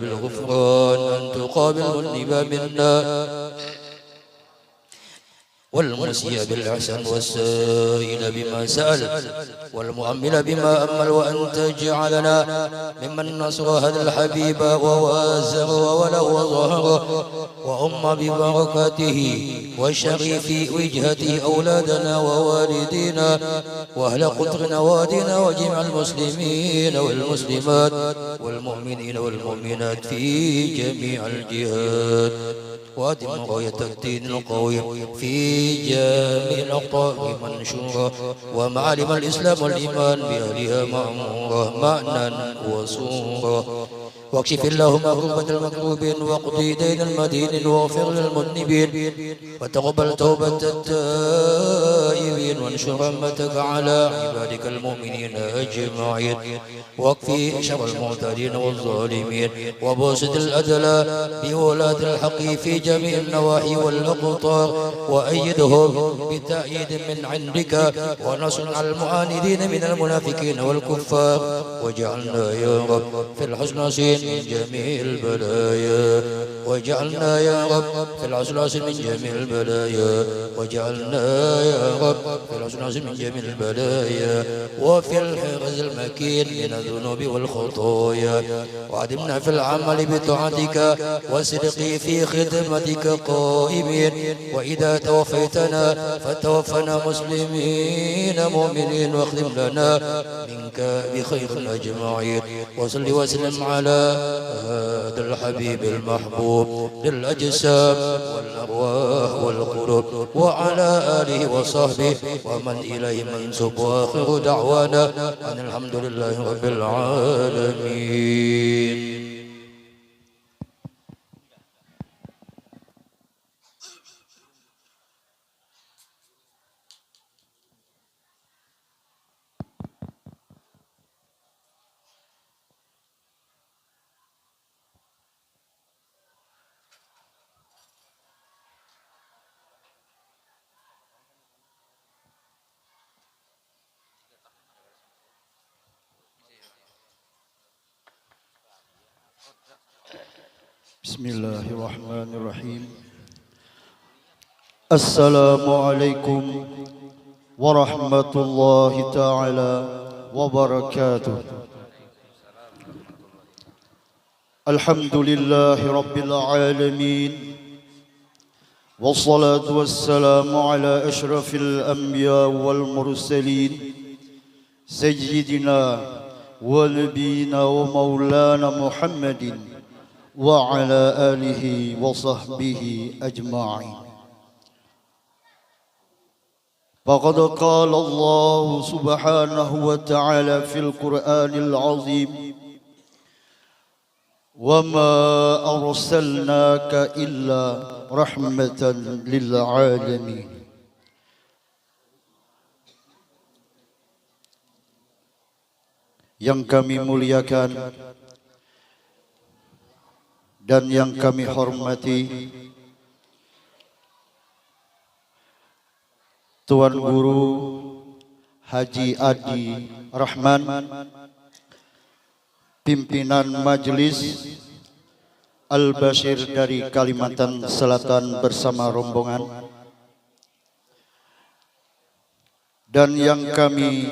بالغفران أن تقابل النبا منا والمسيء بالإحسان والسائل بما سأل والمؤمل بما أمل، وأن تجعلنا ممن نصر هذا الحبيب ووازر وله وظهره وأم ببركاته وشريف وجهته أولادنا ووالدينا وأهل قطر نوادنا وجميع المسلمين والمسلمات والمؤمنين والمؤمنات في جميع الجهات، وأدم راية الدين القويم في جميع الأقطار منشورة، ومعالم الإسلام والإيمان بأهلها معمورة معنى وصورة، واكشف اللهم كربة المكروبين واقضي دين المدين واغفر للمذنبين وتقبل توبة التائبين، وانشر رحمتك على عبادك المؤمنين أجمعين، واكفي شر المعتدين والظالمين، وبسط الأدلى بولاة الحق في جميع النواحي والأقطار، وأيدهم بتأييد من عندك ونصر على المعاندين من المنافقين والكفار، واجعلنا يا رب في الحسن من جميع البلايا، وجعلنا يا رب في العسل من جميع البلايا، وجعلنا يا رب في العسل من جميع البلايا، وفي الحرز المكين من الذنوب والخطايا، وعدمنا في العمل بطاعتك والصدق في خدمتك قائمين، وإذا توفيتنا فتوفنا مسلمين مؤمنين، واخدم لنا منك بخير أجمعين، وصل وسلم على هذا الحبيب المحبوب للأجسام والأرواح والقلوب، وعلى آله وصحبه ومن إليه منسوب، وآخر دعوانا أن الحمد لله رب العالمين. Bismillahirrahmanirrahim. Assalamualaikum warahmatullahi ta'ala wabarakatuh. Alhamdulillahi rabbil alamin, wassalatu wassalamu ala ashrafil anbiya wal mursalin, sayyidina wa nabiyina wa maulana Muhammadin wa ala alihi wa sahbihi ajma'in. Faqad qala Allah subhanahu wa ta'ala fil Qur'anil azim, wa ma arsalnaka illa rahmatan lil alamin. Yang kami muliakan dan yang kami hormati Tuan Guru Haji Adi Rahman, pimpinan Majelis Al-Bashir dari Kalimantan Selatan bersama rombongan, dan yang kami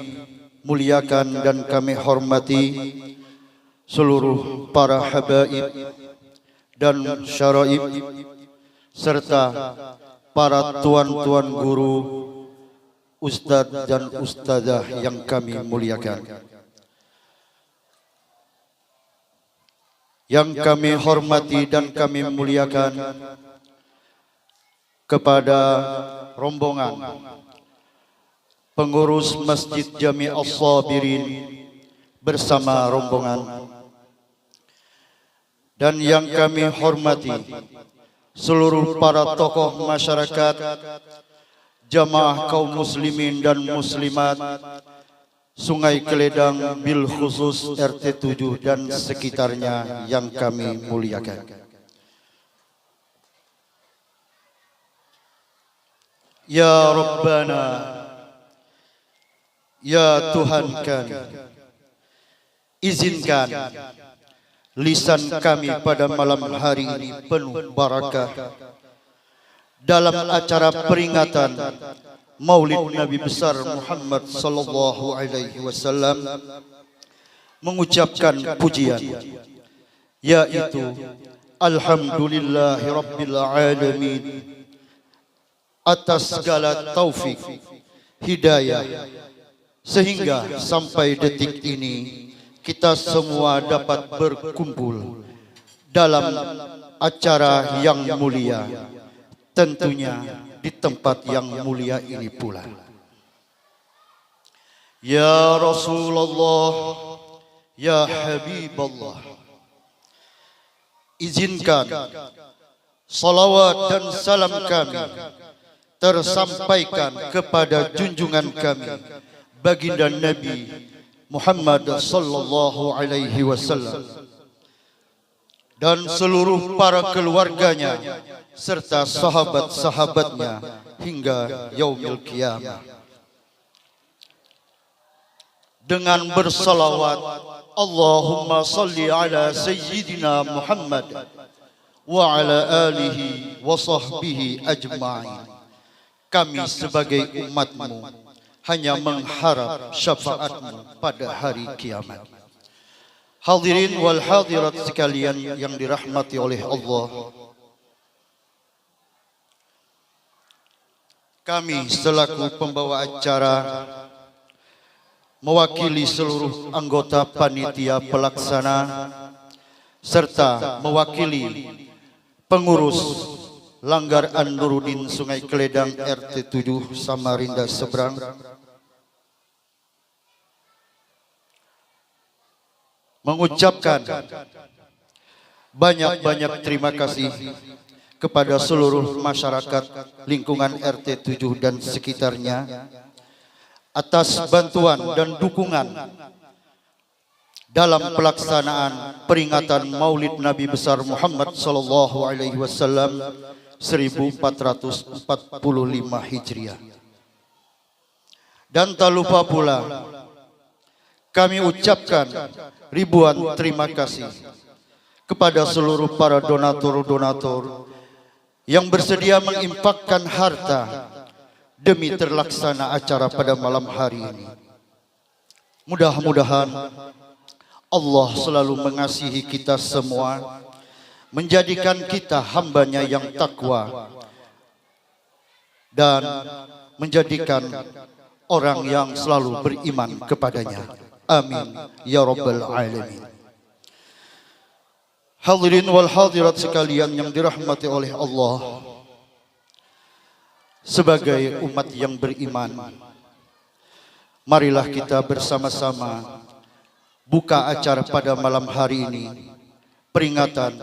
muliakan dan kami hormati seluruh para habaib dan syaraib serta para tuan-tuan guru, ustadz dan ustadzah yang kami muliakan. Yang kami hormati dan kami muliakan kepada rombongan pengurus Masjid Jami' As-Sabirin bersama rombongan, dan yang kami hormati seluruh para tokoh masyarakat, jamaah kaum muslimin dan muslimat Sungai Keledang bil khusus RT 7 dan sekitarnya yang kami muliakan. Ya Rabbana, ya Tuhan kami, izinkan lisan kami pada malam hari ini penuh barakah dalam acara peringatan Maulid Nabi besar Muhammad sallallahu alaihi wasallam mengucapkan pujian, yaitu alhamdulillahirabbil alamin atas segala taufik hidayah sehingga sampai detik ini kita semua dapat berkumpul dalam acara yang mulia, tentunya di tempat yang mulia ini pula. Ya Rasulullah, ya Habiballah, izinkan salawat dan salam kami tersampaikan kepada junjungan kami baginda Nabi Muhammad sallallahu alaihi wasallam dan seluruh para keluarganya serta sahabat-sahabatnya hingga yaumil qiyamah. Dengan bersalawat, Allahumma salli ala sayyidina Muhammad wa ala alihi wa sahbihi ajma'in. Kami sebagai umatmu hanya mengharap syafaatmu pada hari kiamat. Hadirin wal hadirat sekalian yang dirahmati oleh Allah, kami selaku pembawa acara mewakili seluruh anggota panitia pelaksana serta mewakili pengurus Langgar An-Nuruddin Sungai Keledang RT 7 Samarinda Seberang, mengucapkan banyak-banyak terima kasih kepada seluruh masyarakat lingkungan RT 7 dan sekitarnya atas bantuan dan dukungan dalam pelaksanaan peringatan Maulid Nabi besar Muhammad sallallahu alaihi wasallam 1445 Hijriah. Dan tak lupa pula kami ucapkan ribuan terima kasih kepada seluruh para donatur-donatur yang bersedia menginfakkan harta demi terlaksana acara pada malam hari ini. Mudah-mudahan Allah selalu mengasihi kita semua, menjadikan kita hambanya yang takwa dan menjadikan orang yang selalu beriman kepadanya. Amin ya rabbal alamin. Hadirin wal hadirat sekalian yang dirahmati oleh Allah, sebagai umat yang beriman, marilah kita bersama-sama buka acara pada malam hari ini, peringatan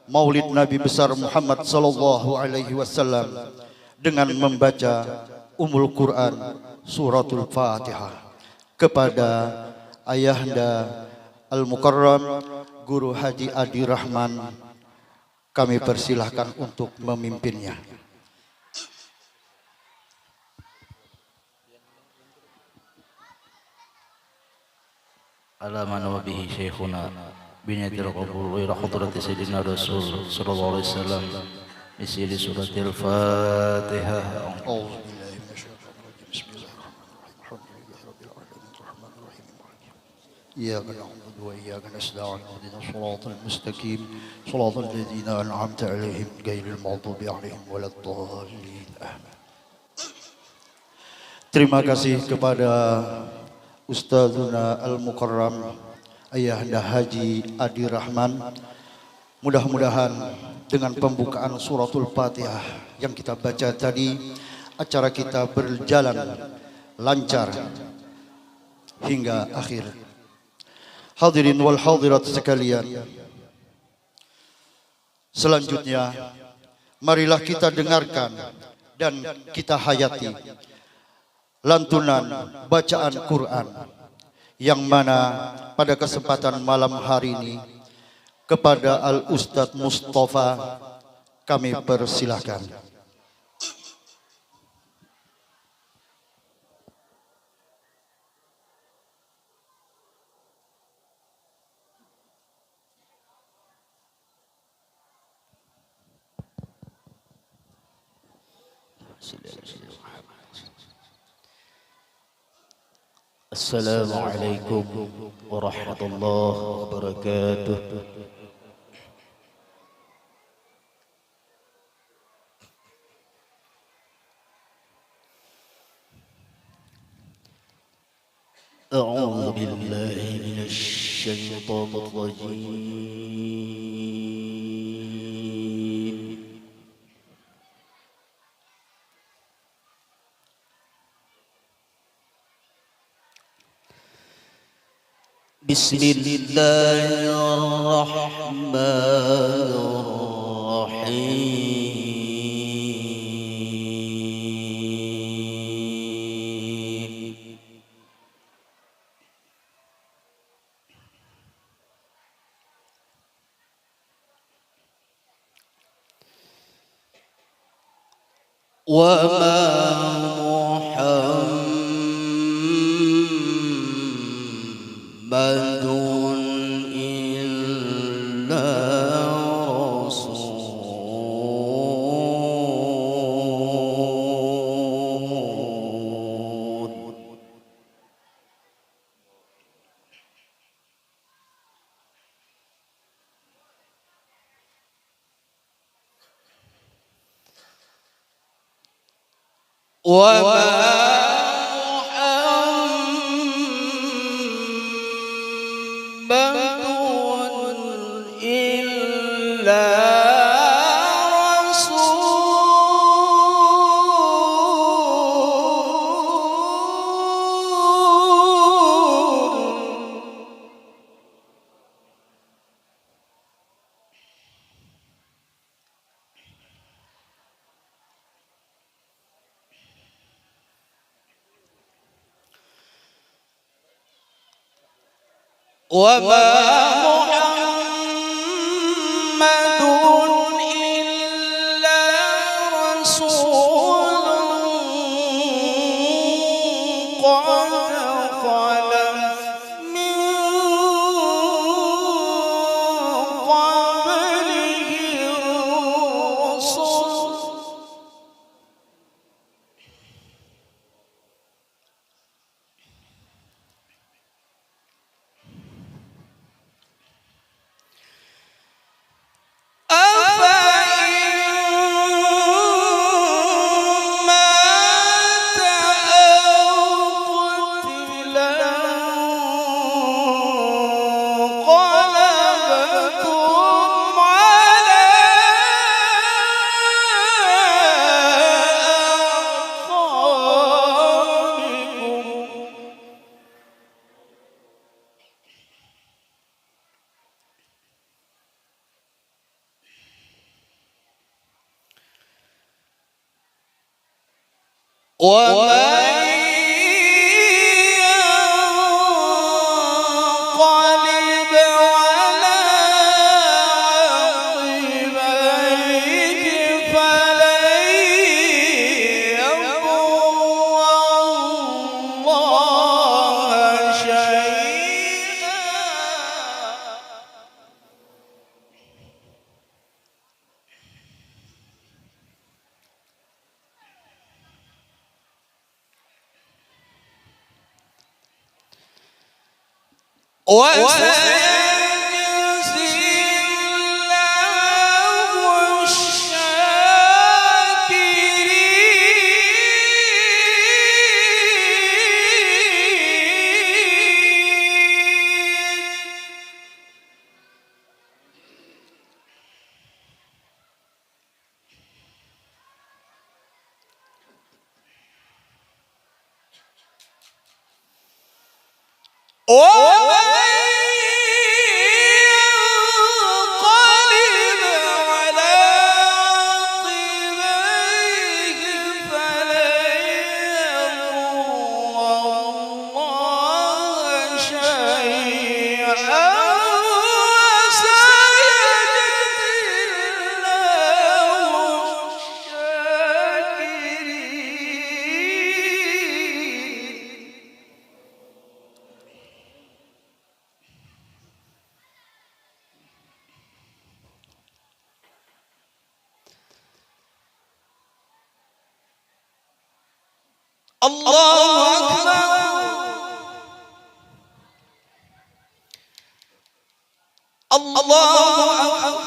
Maulid Nabi besar Muhammad sallallahu alaihi wasallam dengan membaca Ummul Quran suratul Fatihah kepada Ayahanda Al-Mukarram Guru Haji Adi Rahman. Kami persilahkan untuk memimpinnya. على ما نوى به شيخنا بنية القبول إلى حضرة سيدنا الرسول صلى الله عليه وسلم بسير سورة الفاتحة. إياك نعبد وإياك نستعين اهدنا الصراط المستقيم صراط الذين أنعمت عليهم غير المغضوب عليهم ولا الضالين. Terima kasih kepada Ustazuna Al-Mukarram Ayahanda Haji Adi Rahman. Mudah-mudahan dengan pembukaan suratul Fatihah yang kita baca tadi, acara kita berjalan lancar hingga akhir. Hadirin wal hadirat sekalian, selanjutnya marilah kita dengarkan dan kita hayati lantunan bacaan Quran yang mana pada kesempatan malam hari ini kepada Al Ustadz Mustafa kami persilahkan. السلام عليكم ورحمة الله وبركاته. أعوذ بالله من الشيطان الرجيم. بسم الله الرحمن الرحيم. وما محمد إلا رسول وما محمد إلا رسول وما محمد إلا رسول قد خلت من قبله الرسل ومن ينقلب على عقبيه فلن يضر الله شيئا وسيجزي الله الشاكرين. ومن ينقلب على عقبيه فلن يضر الله شيئا وسيجزي الله الشاكرين. Allahu Akbar. Allahu Akbar.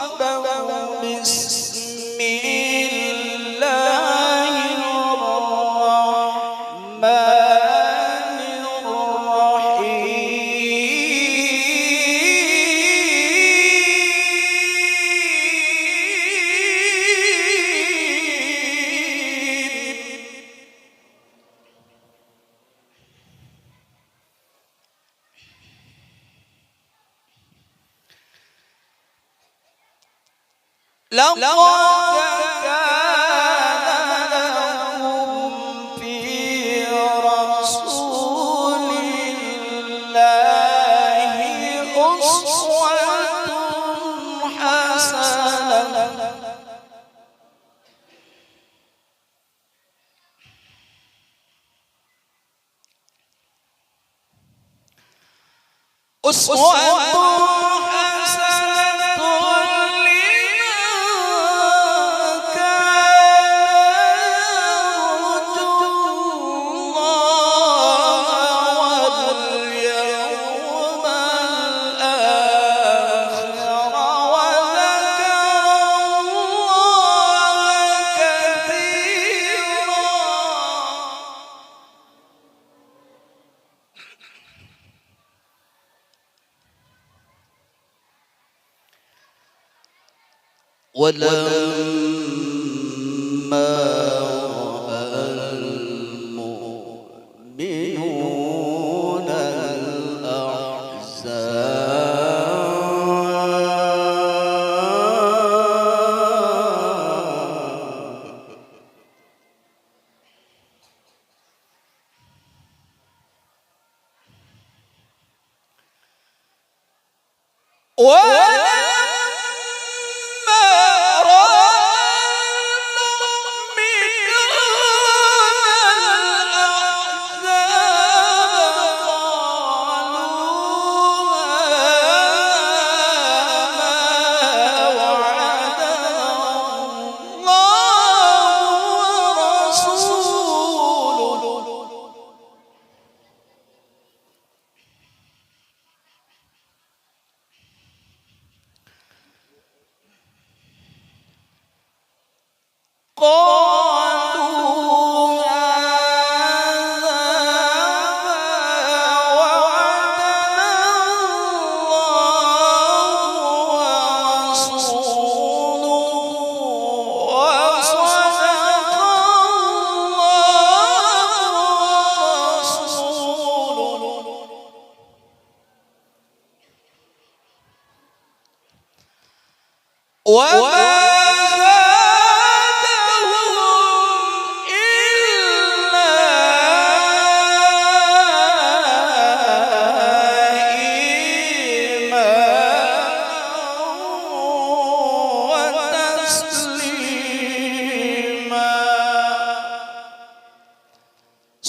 لقد كان لكم في رسول الله أسوة حسنة ولما رأى المؤمنون الأحزاب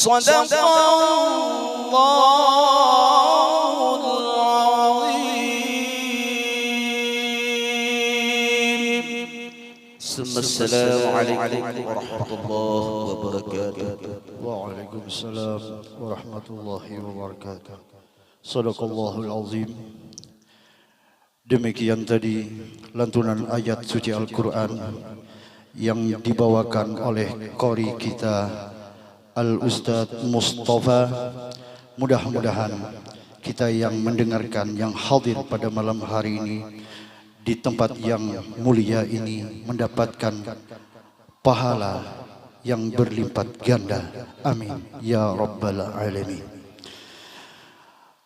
صدق الله العظيم. السلام عليكم ورحمة الله وبركاته. وعليكم السلام ورحمة الله wabarakatuh. Sadaqallahul azim. Demikian tadi lantunan ayat suci Al-Quran yang dibawakan oleh qori kita Al-Ustadz Mustafa. Mudah-mudahan kita yang mendengarkan, yang hadir pada malam hari ini di tempat yang mulia ini mendapatkan pahala yang berlipat ganda. Amin ya rabbal alamin.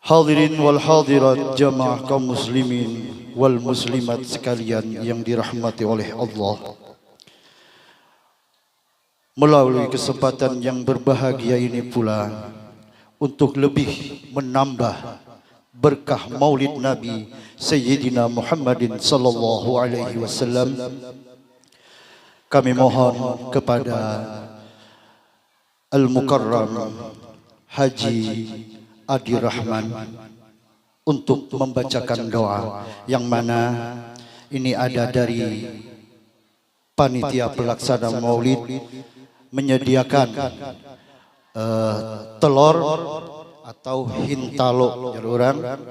Hadirin wal hadirat, jamaah kaum muslimin wal muslimat sekalian yang dirahmati oleh Allah. Melalui kesempatan yang berbahagia ini pula, untuk lebih menambah berkah Maulid Nabi Sayyidina Muhammadin sallallahu alaihi wasallam, kami mohon kepada Al-Mukarram Haji Adi Rahman untuk membacakan doa yang mana ini ada dari panitia pelaksana Maulid menyediakan telur atau hintalo orang,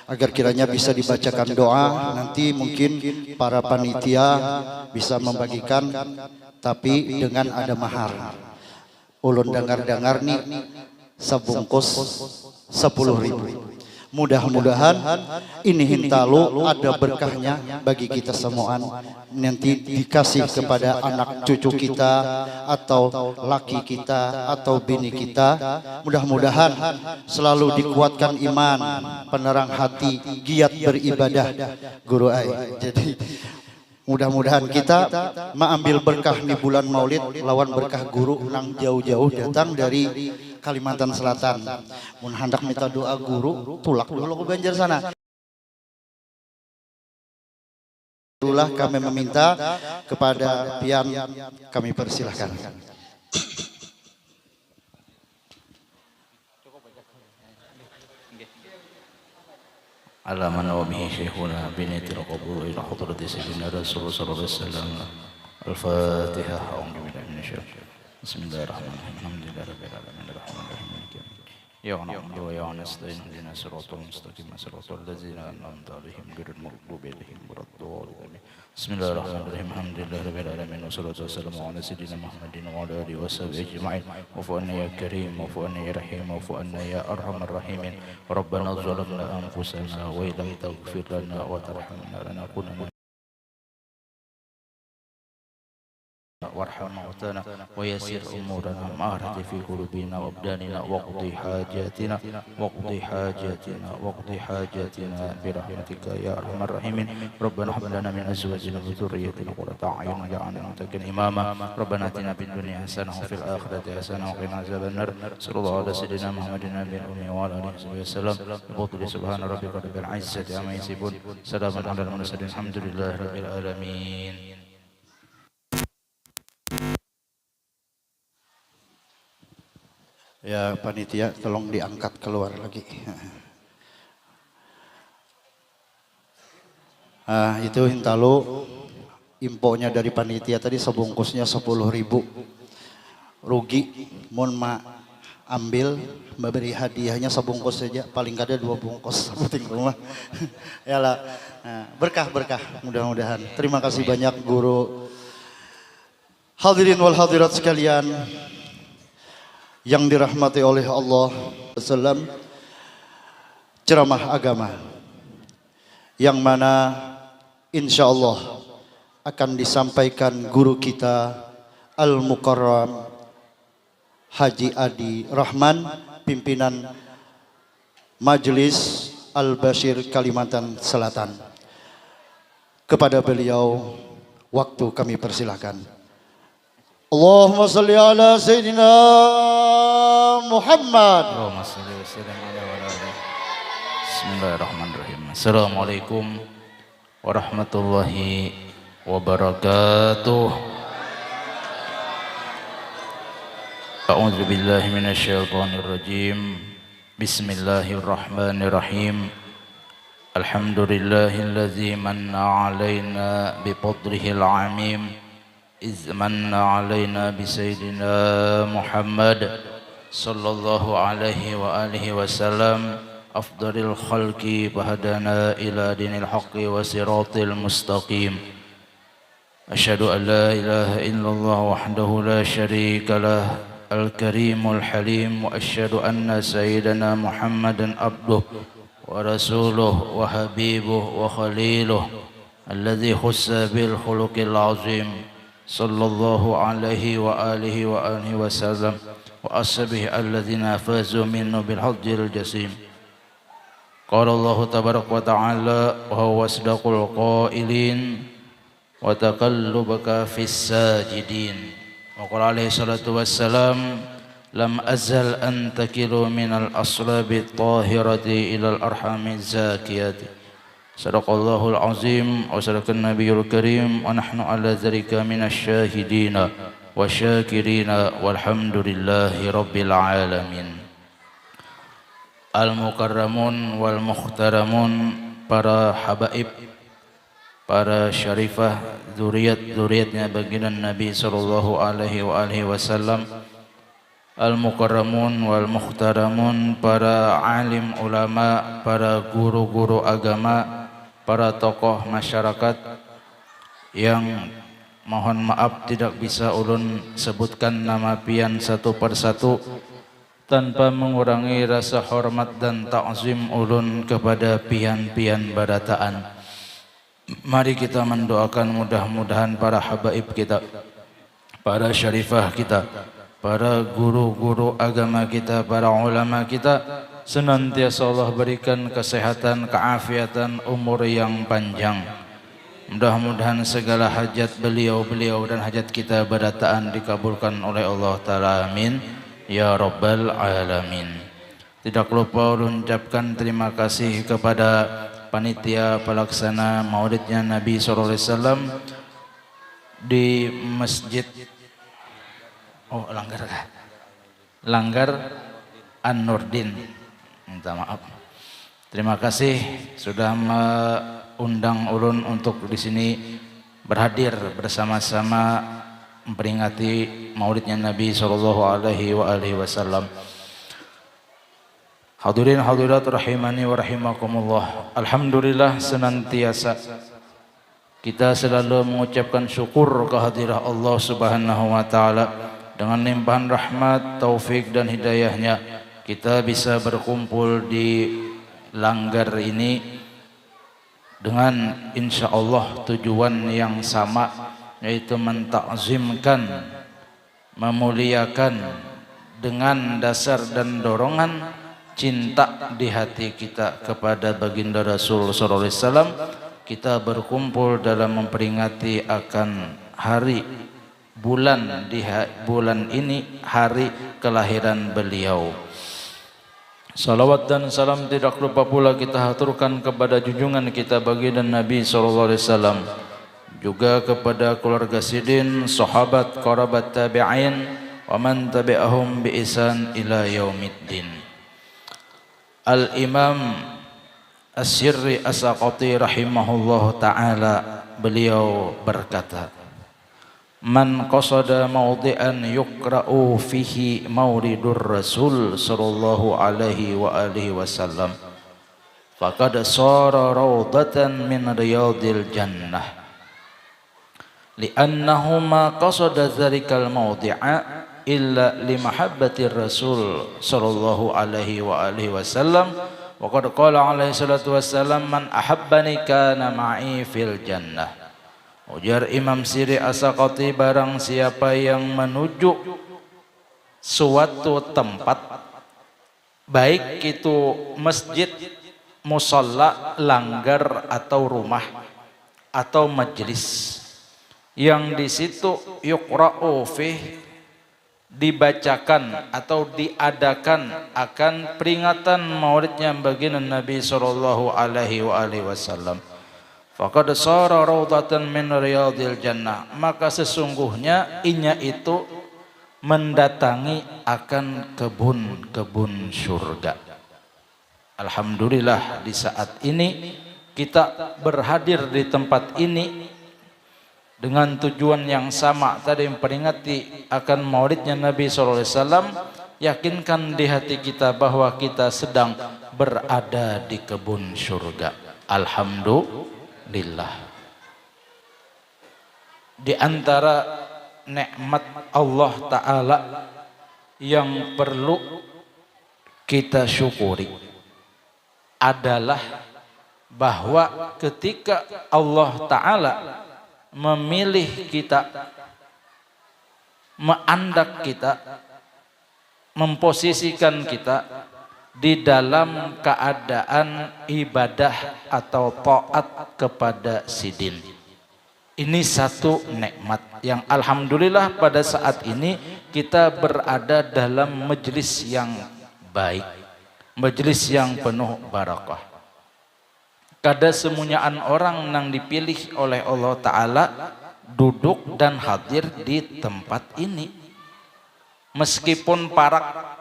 agar kiranya bisa dibacakan doa. Nanti mungkin para panitia bisa membagikan, tapi dengan ada mahar. Ulun dengar-dengar nih sebungkus 10.000. Mudah-mudahan ini hintalo ada berkahnya bagi kita semua. Nanti dikasih kepada anak cucu kita atau laki kita atau bini kita. Mudah-mudahan selalu dikuatkan iman, penerang hati, giat beribadah. Guru ai. Jadi mudah-mudahan kita mengambil berkah di bulan Maulid lawan berkah guru nang jauh-jauh datang dari Kalimantan Selatan. Mun hendak minta doa guru, tulak dulu ke Banjar sana. Itulah kami meminta kepada pian, kami persilahkan. Alaman wa bihi syekhuna binatil qabul ila hadrati sayyidina Rasulullah sallallahu alaihi wasallam. Al-Fatihah. A'udzu billahi minasyaitonir rajim. Bismillahirrahmanirrahim. Alhamdulillahirabbil alamin arrahmanirrahim maliki yaumiddin. Ya na'budu wa ya nasta'in ihdinas siratal mustaqim siratal ladzina an'amta 'alaihim ghairil maghdubi 'alaihim waladdallin. Bismillahirrahmanirrahim. Alhamdulillahirabbil alamin wassalatu wassalamu ala sayyidina Muhammadin wa ala alihi washabihi ajma'in. Wa'fu anna ya karim wa'fu anna ya rahim wa'fu anna ya arhamar rahimin. Rabbana zalamna anfusana wa illam taghfir lana wa tarhamna lanakunanna وارحم موتانا ويسر امورنا مع في قلوبنا وابداننا واقضي حاجاتنا برحمتك يا ارحم الراحمين. ربنا هب لنا من ازواجنا وذريتنا قرة اعين واجعلنا للمتقين اماما. ربنا اتنا في الدنيا حسنه وفي الاخره حسنه وقنا عذاب النار. صلى الله على سيدنا محمد النبي الامي وعلى اله وصحبه وسلم. بفضل سبحان ربك رب العزه عما يصفون سلام على المرسلين الحمد لله رب العالمين. Ya panitia tolong diangkat keluar lagi. Itu hintalo imponya dari panitia tadi sebungkusnya 10.000. Rugi mun ma ambil memberi hadiahnya sebungkus saja, paling kada 2 bungkus penting rumah. Yalah. Berkah mudah-mudahan. Terima kasih banyak guru. Hadirin wal hadirat sekalian yang dirahmati oleh Allah Wasallam, ceramah agama yang mana insya Allah akan disampaikan guru kita Al-Mukarram Haji Adi Rahman, pimpinan Majelis Al-Bashir Kalimantan Selatan. Kepada beliau waktu kami persilahkan. Allahumma salli ala Sayyidina Muhammad. Allahumma salli wa sallim ala wali. Bismillahirrahmanirrahim. Assalamualaikum warahmatullahi wabarakatuh. A'udzu billahi minasy syaithanir rajim. Bismillahirrahmanirrahim. Alhamdulillahilladzi manna 'alaina bi fadlihil 'amim. إذ من علينا بسيدنا محمد صلى الله عليه وآله وسلم أفضل الخلق فهدانا إلى دين الحق وصراط المستقيم. أشهد أن لا إله إلا الله وحده لا شريك له الكريم الحليم. وأشهد أن سيدنا محمدا عبده ورسوله وحبيبه وخليله الذي خص بالخلق العظيم صلى الله عليه وآله وسلم وأصحابه الذين فازوا منه بالحظ الجسيم. قال الله تبارك وتعالى وهو أصدق القائلين وتقلبك في الساجدين. وقال عليه الصلاة والسلام لم أزل أنتقل من الأصلاب الطاهرة إلى الأرحام الزاكية. Sadaqallahul azim wa sadaqan nabiyul karim wa nahnu ala dzalika minasy syahidina wa syakirina walhamdulillahi rabbil alamin. Al-mukarramun wal muhtaramun, para habaib, para syarifah, zuriat-zuriatnya baginda Nabi sallallahu alaihi wasallam. al-mukarramun wal muhtaramun, para alim ulama, para guru-guru agama, para tokoh masyarakat yang mohon maaf tidak bisa ulun sebutkan nama pian satu persatu tanpa mengurangi rasa hormat dan ta'zim ulun kepada pian-pian barataan. Mari kita mendoakan mudah-mudahan para habaib kita, para syarifah kita, para guru-guru agama kita, para ulama kita senantiasa Allah berikan kesehatan, keafiatan, umur yang panjang. Mudah-mudahan segala hajat beliau-beliau dan hajat kita berataan dikabulkan oleh Allah Ta'ala, amin ya rabbal alamin. Tidak lupa ucapkan terima kasih kepada panitia pelaksana maulidnya Nabi SAW di Masjid Langgar An-Nurdin. Minta maaf. Terima kasih sudah mengundang ulun untuk di sini berhadir bersama-sama memperingati maulidnya Nabi SAW. Hadirin hadirat rahimani wa rahimakumullah. Alhamdulillah senantiasa kita selalu mengucapkan syukur kehadiran Allah Subhanahu wa taala. Dengan limpahan rahmat, taufik dan hidayahnya kita bisa berkumpul di Langgar ini dengan insyaallah tujuan yang sama, yaitu mentakzimkan, memuliakan dengan dasar dan dorongan cinta di hati kita kepada baginda Rasul sallallahu alaihi wasallam. Kita berkumpul dalam memperingati akan hari bulan ini, hari kelahiran beliau. Salawat dan salam tidak lupa pula kita haturkan kepada junjungan kita baginda Nabi sallallahu alaihi wasallam, juga kepada keluarga sidin, sahabat, kerabat tabi'in, wa man tabi'ahum bi ihsan ila yaumiddin. Al-Imam As-Sirri As-Saqati rahimahullah ta'ala, beliau berkata, man qasada mawdi'an yukra'u fihi mawridur rasul sallallahu alaihi wa alihi wasallam faqad sara rawdatan min riyadil jannah li'annahu ma qasada dzalikal mawdi'a illa limahabbatir rasul sallallahu alaihi wa alihi wasallam wa qad qala alaihi salatu wassalam man ahabbani kana ma'i fil jannah. Ujar Imam Sirri As-Saqati, barang siapa yang menuju suatu tempat, baik itu masjid, musalla, langgar atau rumah atau majlis, yang di situ yuqra'u fih, dibacakan atau diadakan akan peringatan maulidnya baginda Nabi sallallahu alaihi wasallam, faqad sara rawdatan min riyadil jannah, maka sesungguhnya inya itu mendatangi akan kebun-kebun surga. Alhamdulillah di saat ini kita berhadir di tempat ini dengan tujuan yang sama tadi, memperingati akan maulidnya Nabi SAW. Yakinkan di hati kita bahwa kita sedang berada di kebun surga. Alhamdulillah. Di antara nikmat Allah Ta'ala yang perlu kita syukuri adalah bahwa ketika Allah Ta'ala memilih kita, mengandak kita, memposisikan kita di dalam keadaan ibadah atau taat kepada sidin. Ini satu nikmat yang alhamdulillah pada saat ini kita berada dalam majelis yang baik, majelis yang penuh barakah. Kada semunyaan orang yang dipilih oleh Allah Ta'ala duduk dan hadir di tempat ini. Meskipun parak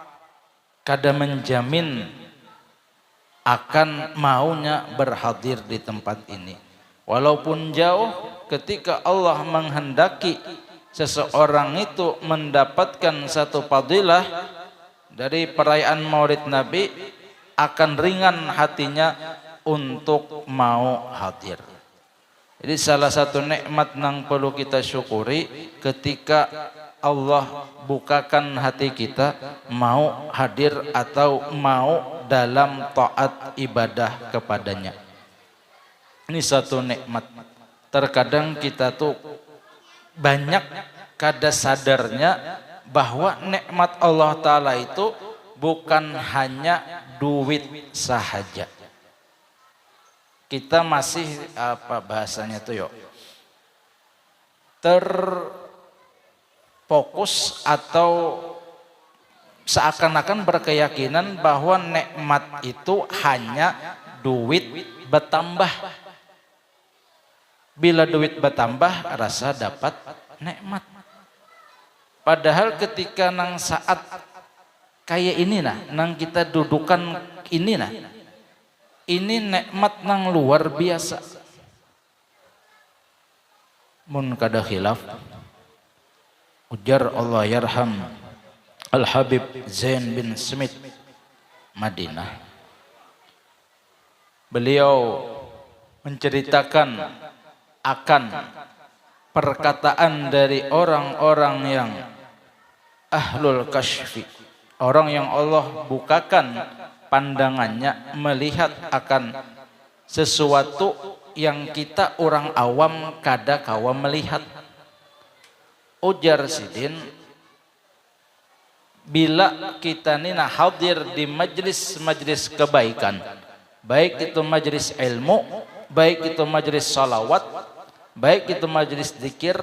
kada menjamin akan maunya berhadir di tempat ini. Walaupun jauh, ketika Allah menghendaki seseorang itu mendapatkan satu fadilah dari perayaan Maulid Nabi, akan ringan hatinya untuk mau hadir. Jadi salah satu nikmat yang perlu kita syukuri ketika Allah bukakan hati kita mau hadir atau mau dalam taat ibadah kepadanya. Ini satu nikmat. Terkadang kita tuh banyak kada sadarnya bahwa nikmat Allah Ta'ala itu bukan hanya duit sahaja. Kita masih apa bahasanya tuh yuk, terfokus atau seakan-akan berkeyakinan bahwa nikmat itu hanya duit bertambah. Bila duit bertambah rasa dapat nikmat. Padahal ketika nang saat kayak ini nah, nang kita dudukan ini nah, ini nikmat nang luar biasa. Mun kada khilaf, ujar Allah yarham Al-Habib Zain bin Smith Madinah. Beliau menceritakan akan perkataan dari orang-orang yang ahlul kasyfi, orang yang Allah bukakan pandangannya melihat akan sesuatu yang kita orang awam kada kawa melihat. Ujar Sidin, bila kita nina hadir di majlis-majlis kebaikan, baik itu majlis ilmu, baik itu majlis salawat, baik itu majlis zikir,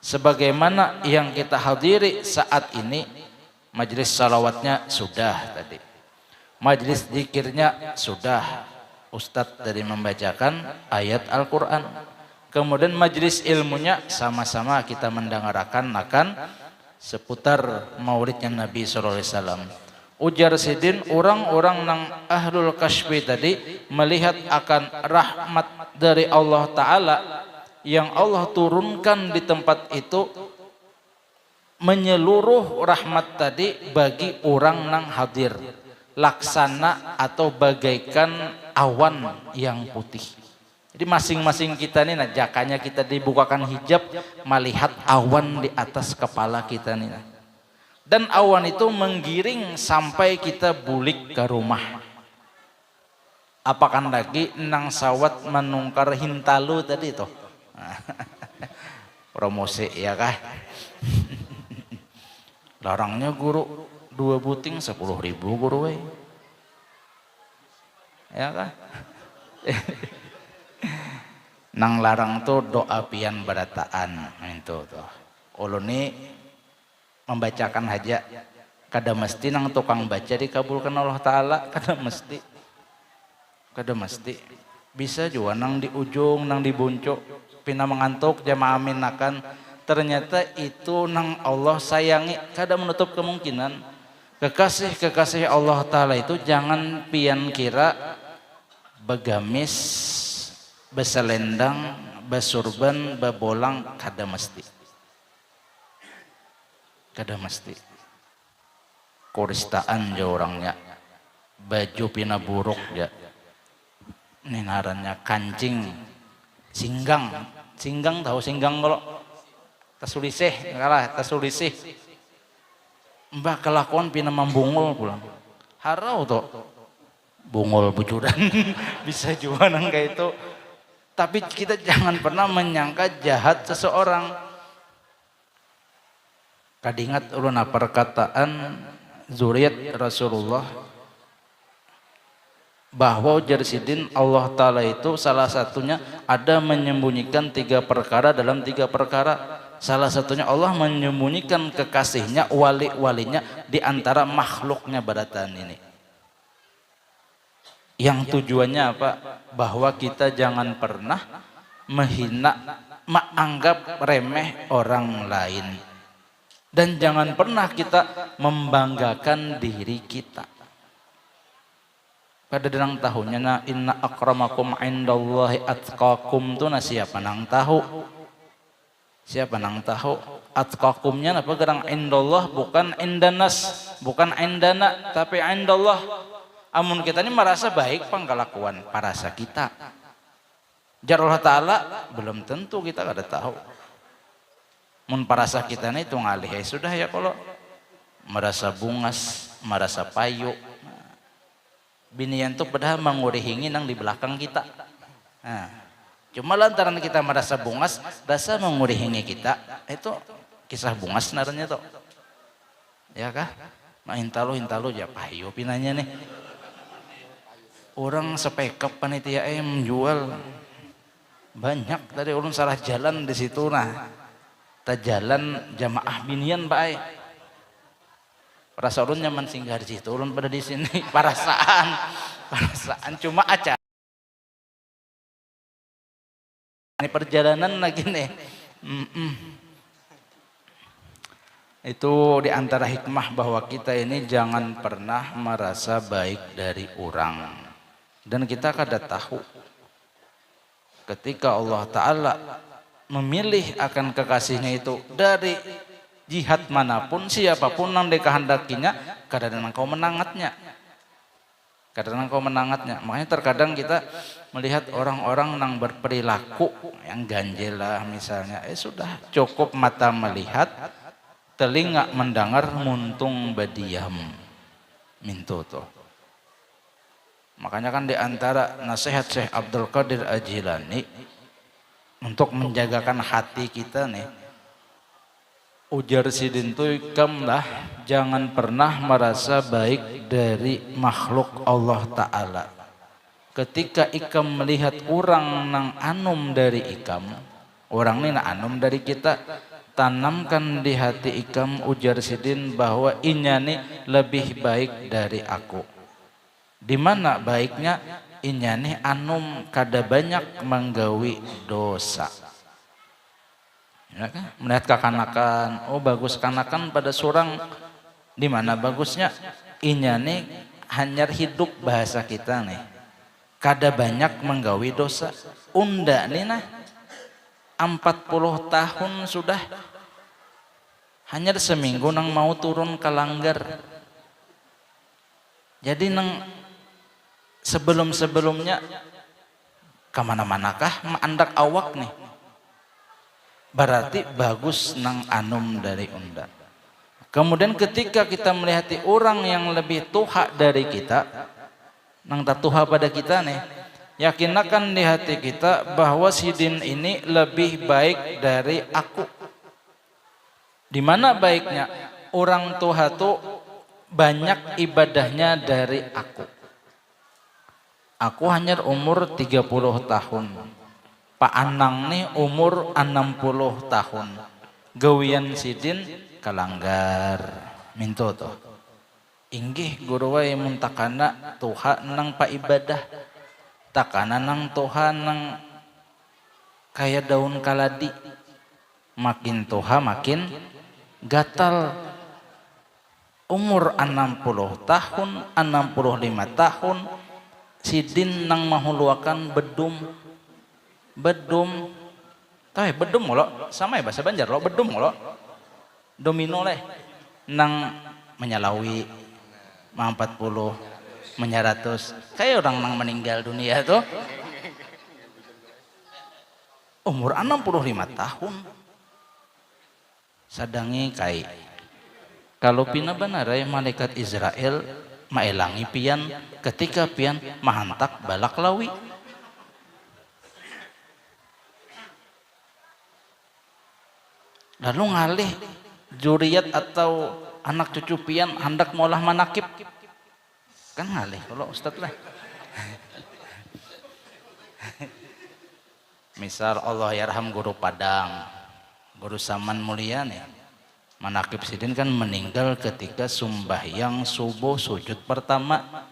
sebagaimana yang kita hadiri saat ini, majlis salawatnya sudah tadi, majlis zikirnya sudah, Ustadz tadi membacakan ayat Al-Quran, kemudian majlis ilmunya sama-sama kita mendengarkan akan seputar maulidnya Nabi SAW. Ujar Sidin, orang-orang nang ahlul kasyfi tadi melihat akan rahmat dari Allah Ta'ala yang Allah turunkan di tempat itu, menyeluruh rahmat tadi bagi orang nang hadir, laksana atau bagaikan awan yang putih. Jadi masing-masing kita nih, nah jakanya kita dibukakan hijab melihat awan di atas kepala kita nih. Nah. Dan awan itu menggiring sampai kita bulik ke rumah. Apakan lagi nang sawat menungkar hintalu tadi tuh. Promosi ya kah? Larangnya guru 2 buting 10.000 guru we. Ya kah? Nang larang tuh doa pian barataan itu tuh. Uluni membacakan haja kada mesti nang tukang baca dikabulkan Allah Ta'ala, kada mesti bisa juga nang di ujung nang di buncuk pina mengantuk jamaah aminakan, ternyata itu nang Allah sayangi, kada menutup kemungkinan. Kekasih Allah Ta'ala itu jangan pian kira begamis, beselendang, besurban, bebolang, kada mesti. Koristaan aja orangnya, baju pina buruk ya, ini ngarannya kancing, singgang tahu singgang kalau tasulisih kalah tasulisih, mbak kelakuan pina membungul pulang, harau tuh bungul bujuran bisa juga nang kayak itu. Tapi kita jangan pernah menyangka jahat seseorang. Kadingat uluna perkataan zuriat Rasulullah bahwa ujar Sidin, Allah Ta'ala itu salah satunya ada menyembunyikan 3 perkara dalam 3 perkara. Salah satunya Allah menyembunyikan kekasihnya, wali-walinya di antara makhluknya baratan ini. Yang tujuannya apa? Bahwa kita jangan pernah menghina, menganggap remeh orang lain. Dan jangan pernah kita membanggakan diri kita. Pada denang tahunya na inna akramakum indallahi atqakum tu na siapa nang tahu. Siapa nang tahu atqakumnya apa gerang indallah bukan indanas, bukan indana tapi indallah. Amun kita ini merasa baik pangkalakuan parasa kita. Jar Allah Ta'ala belum tentu kita kada tahu. Mun parasa kita ini itu ngalih ya sudah ya kalau merasa bungas, merasa payu. Binian tuh padahal mengurihingi nang di belakang kita. Nah, cuma lantaran kita merasa bungas, rasa mengurihingi kita, itu kisah bungas naranya tuh. Ya kah? Nah, hintalu ya payu pinanya nih. Orang sepekap panitia menjual banyak tadi ulun salah jalan di situ nah. Ta jalan jamaah binian Pak. Perasa ulun nyaman singgah di situ, ulun pada di sini parasaan cuma acara. Ini perjalanan lagi nih. Itu diantara hikmah bahwa kita ini jangan pernah merasa baik dari orang. Dan kita kada tahu ketika Allah Ta'ala memilih akan kekasihnya itu dari jihad manapun, siapapun yang dikehendakinya, kadang engkau menangatnya. Makanya terkadang kita melihat orang-orang yang berperilaku yang ganjil lah misalnya, sudah cukup mata melihat, telinga mendengar, muntung badiam. Mintu tuh. Makanya kan diantara nasihat Syekh Abdul Qadir Al-Jilani untuk menjagakan hati kita nih, ujar sidin tuh ikam lah, jangan pernah merasa baik dari makhluk Allah Ta'ala. Ketika ikam melihat orang nang anum dari ikam, orang ini nang anum dari kita, tanamkan di hati ikam, ujar sidin, bahwa inya nih lebih baik dari aku. Di mana baiknya? Inya nih anum kada banyak menggawi dosa. Ya kan? Melihat kekanakan, oh bagus kanakan pada surang, di mana bagusnya? Inya nih hanyar hidup bahasa kita nih, kada banyak menggawi dosa. Unda nih nah 40 tahun sudah hanyar seminggu nang mau turun ke langgar. Jadi nang sebelum-sebelumnya kemana-manakah mandak awak nih, berarti bagus nang anum dari unda. Kemudian ketika kita melihat orang yang lebih tuha dari kita, nang tak tuha pada kita nih, yakinakan di hati kita bahwa sidin ini lebih baik dari aku. Di mana baiknya? Orang tuha tuh banyak ibadahnya dari aku. Aku hanya umur 30 tahun. Pak Anang nih umur 60 tahun. Gawian sidin kalanggar. Minto toh. Inggih guru wae mun takana tuha nang pa ibadah. Takana nang tuha nang kaya daun kaladi. Makin tuha makin gatal. Umur 60 tahun, 65 tahun, sidin nang mahuluakan bedum. Tahu ya bedum lo, sama ya bahasa Banjar lo, bedum lo. Domino leh nang menyalawi 40 menyaratus. Kayak orang nang meninggal dunia tuh. Umur 65 tahun. Sadangi kai. Kalau pina banarai malaikat Israel maelangi pian ketika pian mahantak balak lawi. Lalu ngalih juriat atau anak cucu pian hendak molah manakib. Kan ngalih kalau ustad lah. Misal Allah yarham guru Padang, guru Saman mulia nih. Manakib sidin kan meninggal ketika sembahyang subuh sujud pertama.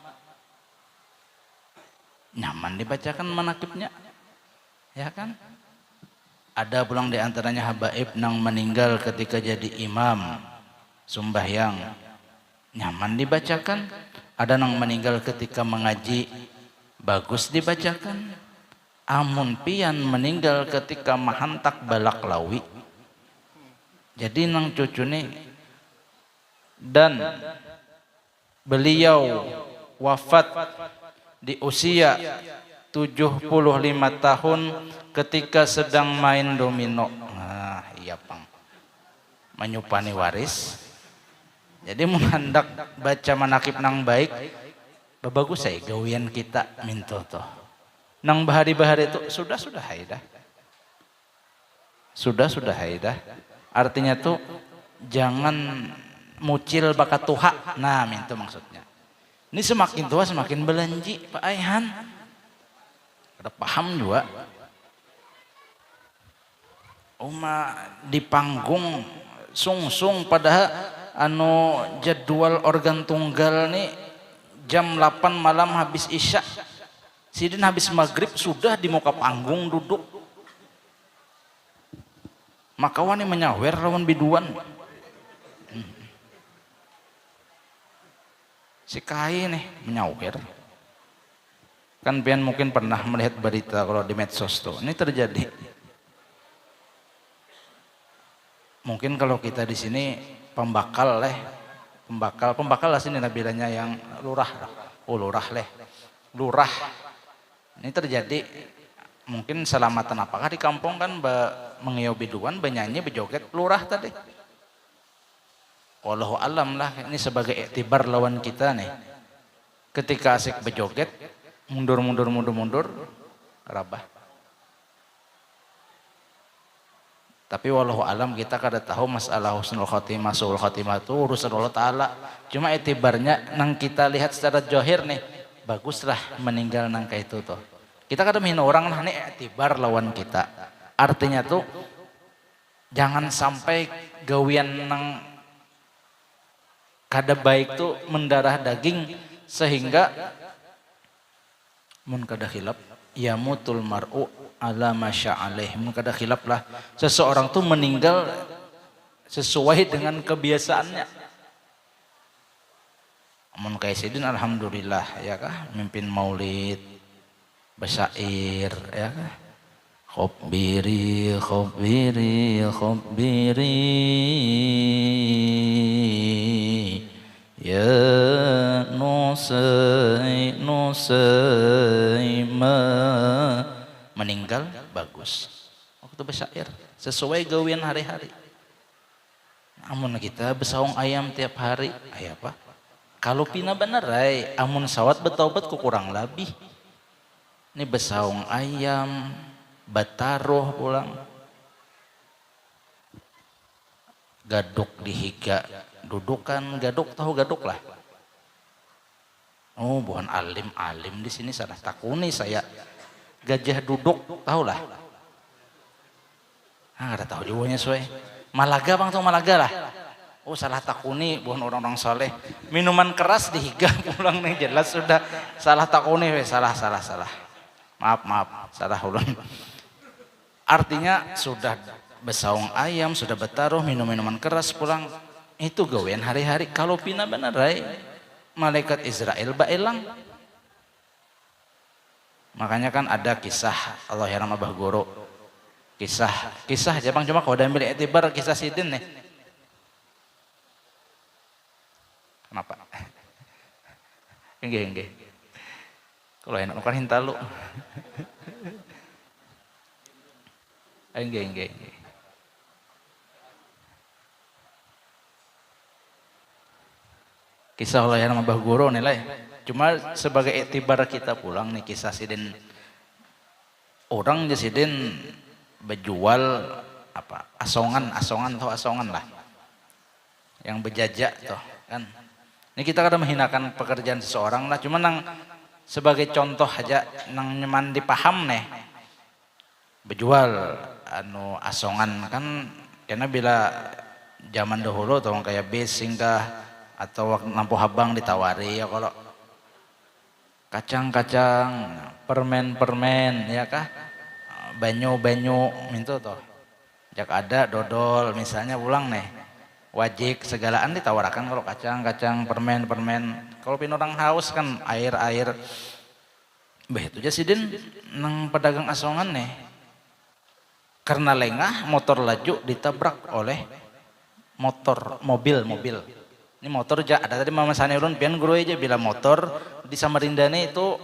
Nyaman dibacakan manakibnya, ya kan? Ada pulang diantaranya habaib nang meninggal ketika jadi imam sembahyang, nyaman dibacakan. Ada nang meninggal ketika mengaji, bagus dibacakan. Amun pian meninggal ketika mahantak balak lawi, Jadi nang cucu nih, dan beliau wafat di usia 75 tahun ketika sedang main domino. Nah, iya pang, menyupani waris. Jadi mun hendak baca manakib nang baik, bagus saya gawian kita minto toh. Nang bahari-bahari itu sudah haidah. Sudah haidah. Artinya tuh jangan mucil bakat tuha. Nah, minto maksudnya. Ini semakin tua semakin belanji, Pak Aihan. Ada paham juga. Di panggung sung-sung padahal anu jadwal organ tunggal nih jam 8 malam habis isya. Sidin habis maghrib sudah di muka panggung duduk. Maka wani menyawer lawan biduan. Si Kai nih menyawer. Kan pian mungkin pernah melihat berita kalau di medsos tuh. Ini terjadi. Mungkin kalau kita di sini pembakal lah sini nabilanya yang lurah. Oh lurah. Ini terjadi mungkin selamatan apakah di kampung kan mengiau biduan, benyanyi, bejoget lurah tadi. Wallahu alam lah, ini sebagai iktibar lawan kita nih. Ketika asik bejoget, mundur, rabah. Tapi wallahu alam kita kada tahu masalah husnul khotimah, suul khotimah itu urusan Allah Ta'ala. Cuma iktibarnya nang kita lihat secara johir nih, baguslah meninggal nang kayak itu tuh. Kita kada menghina orang lah, nih iktibar lawan kita. Artinya tuh jangan sampai gawian nang kada baik tuh mendarah daging sehingga mun kada khilaf ya mutul mar'u ala masya'alaih. Mun kada khilaf lah seseorang tuh meninggal sesuai dengan kebiasaannya. Mun kayak sidin alhamdulillah ya kah mimpin maulid basyair ya kah Khobbiri ya Nusaima. Meninggal bagus waktu basyair sesuai gawian hari-hari. Amun kita besaung ayam tiap hari aya apa kalau pina bener ay amun sawat betaubat ku kurang lebih. Ini besaung ayam bataroh pulang gaduk dihiga dudukan gaduk, tahu gaduk lah. Oh bukan alim di sini salah takuni saya. Gajah duduk tahu lah. Ada tahu juga nya soe. Malaga bang tahu Malaga lah. Oh salah takuni bukan orang-orang saleh. Minuman keras dihiga pulang nih jelas sudah salah takuni salah. Maaf salah ulang. Artinya sudah besaung ayam, sudah betaruh, minum minuman keras pulang. Itu gawean hari-hari. Kalau pina benar malaikat Israel baelang. Makanya kan ada kisah Allah yang Abah Guru. Kisah aja bang cuma kalau udah ambil etibar kisah sidin nih. Kenapa? Enggak. Kalau enak kan hintalu. Enggak. Kisah Allah yang Abah Guru nilai. Cuma sebagai iktibar kita pulang nih kisah sidin. Orang sidin berjual apa? Asongan lah. Yang berjajak tuh kan. Ini kita kadang menghinakan pekerjaan seseorang lah. Cuma nang sebagai contoh aja nang nyaman dipaham nih. Berjual asongan kan karena bila zaman dahulu tuh kayak bis singgah atau waktu lampu habang ditawari ya kalau kacang-kacang, permen ya kah, banyu minta tuh, jak ada dodol misalnya pulang nih, wajik segalaan ditawarkan kalau kacang-kacang, permen, kalau pin orang haus kan air, itu aja sidin nang pedagang asongan nih. Karena lengah motor laju ditabrak oleh mobil. Ini motor aja ada tadi Mama Sanirun pian guru aja bilang motor di Samarinda ini itu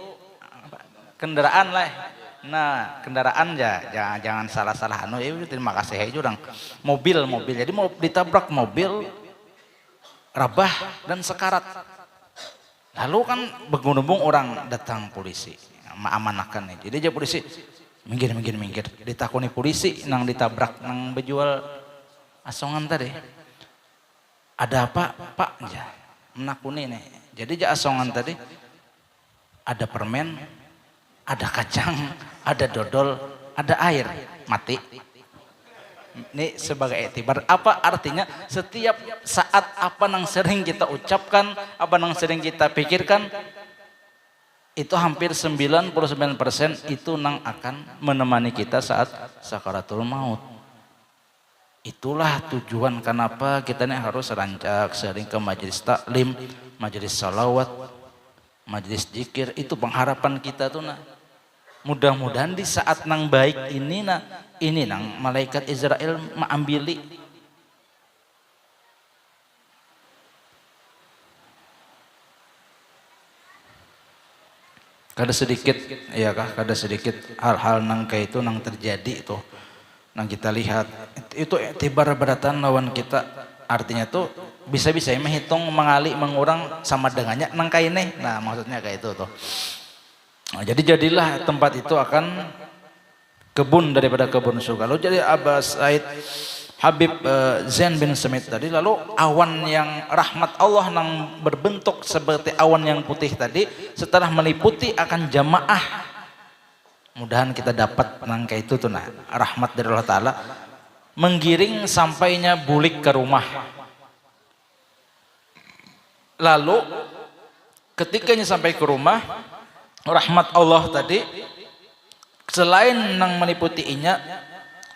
kendaraan lah. Nah, kendaraan ya jangan salah-salah anu ya terima kasih aja orang. Mobil. Jadi mau ditabrak mobil rabah dan sekarat. Lalu kan begunung orang datang polisi, amanahkan nih. Jadi aja polisi minggir. Ditakuni polisi nang ditabrak nang bejual asongan tadi. Ada apa Pak? Ya, menakuni nih. Jadi aja asongan tadi ada permen, ada kacang, ada dodol, ada air, mati. Ini sebagai etibar. Apa artinya? Setiap saat apa yang sering kita ucapkan, apa yang sering kita pikirkan, itu hampir 99% itu nang akan menemani kita saat sakaratul maut. Itulah tujuan kenapa kita ini harus rancak sering ke majelis taklim, majelis salawat, majelis zikir. Itu pengharapan kita tuh nah. Mudah-mudahan di saat nang baik ini nang malaikat Israel mengambil kada sedikit ya kah kada sedikit hal-hal nang kayak itu nang terjadi itu nang kita lihat itu tibar beratan lawan kita artinya tuh bisa-bisa menghitung mengali mengurang sama dengannya nang kayak ini nah maksudnya kayak itu tuh. Nah, jadi jadilah tempat itu akan kebun daripada kebun surga. Lalu jadi Abbas Said Habib Zain bin Smith tadi lalu awan yang rahmat Allah yang berbentuk seperti awan yang putih tadi setelah meliputi akan jamaah mudahan kita dapat nangka itu tuh nah rahmat dari Allah Ta'ala menggiring sampainya bulik ke rumah. Lalu ketikanya sampai ke rumah rahmat Allah tadi selain nang meliputinya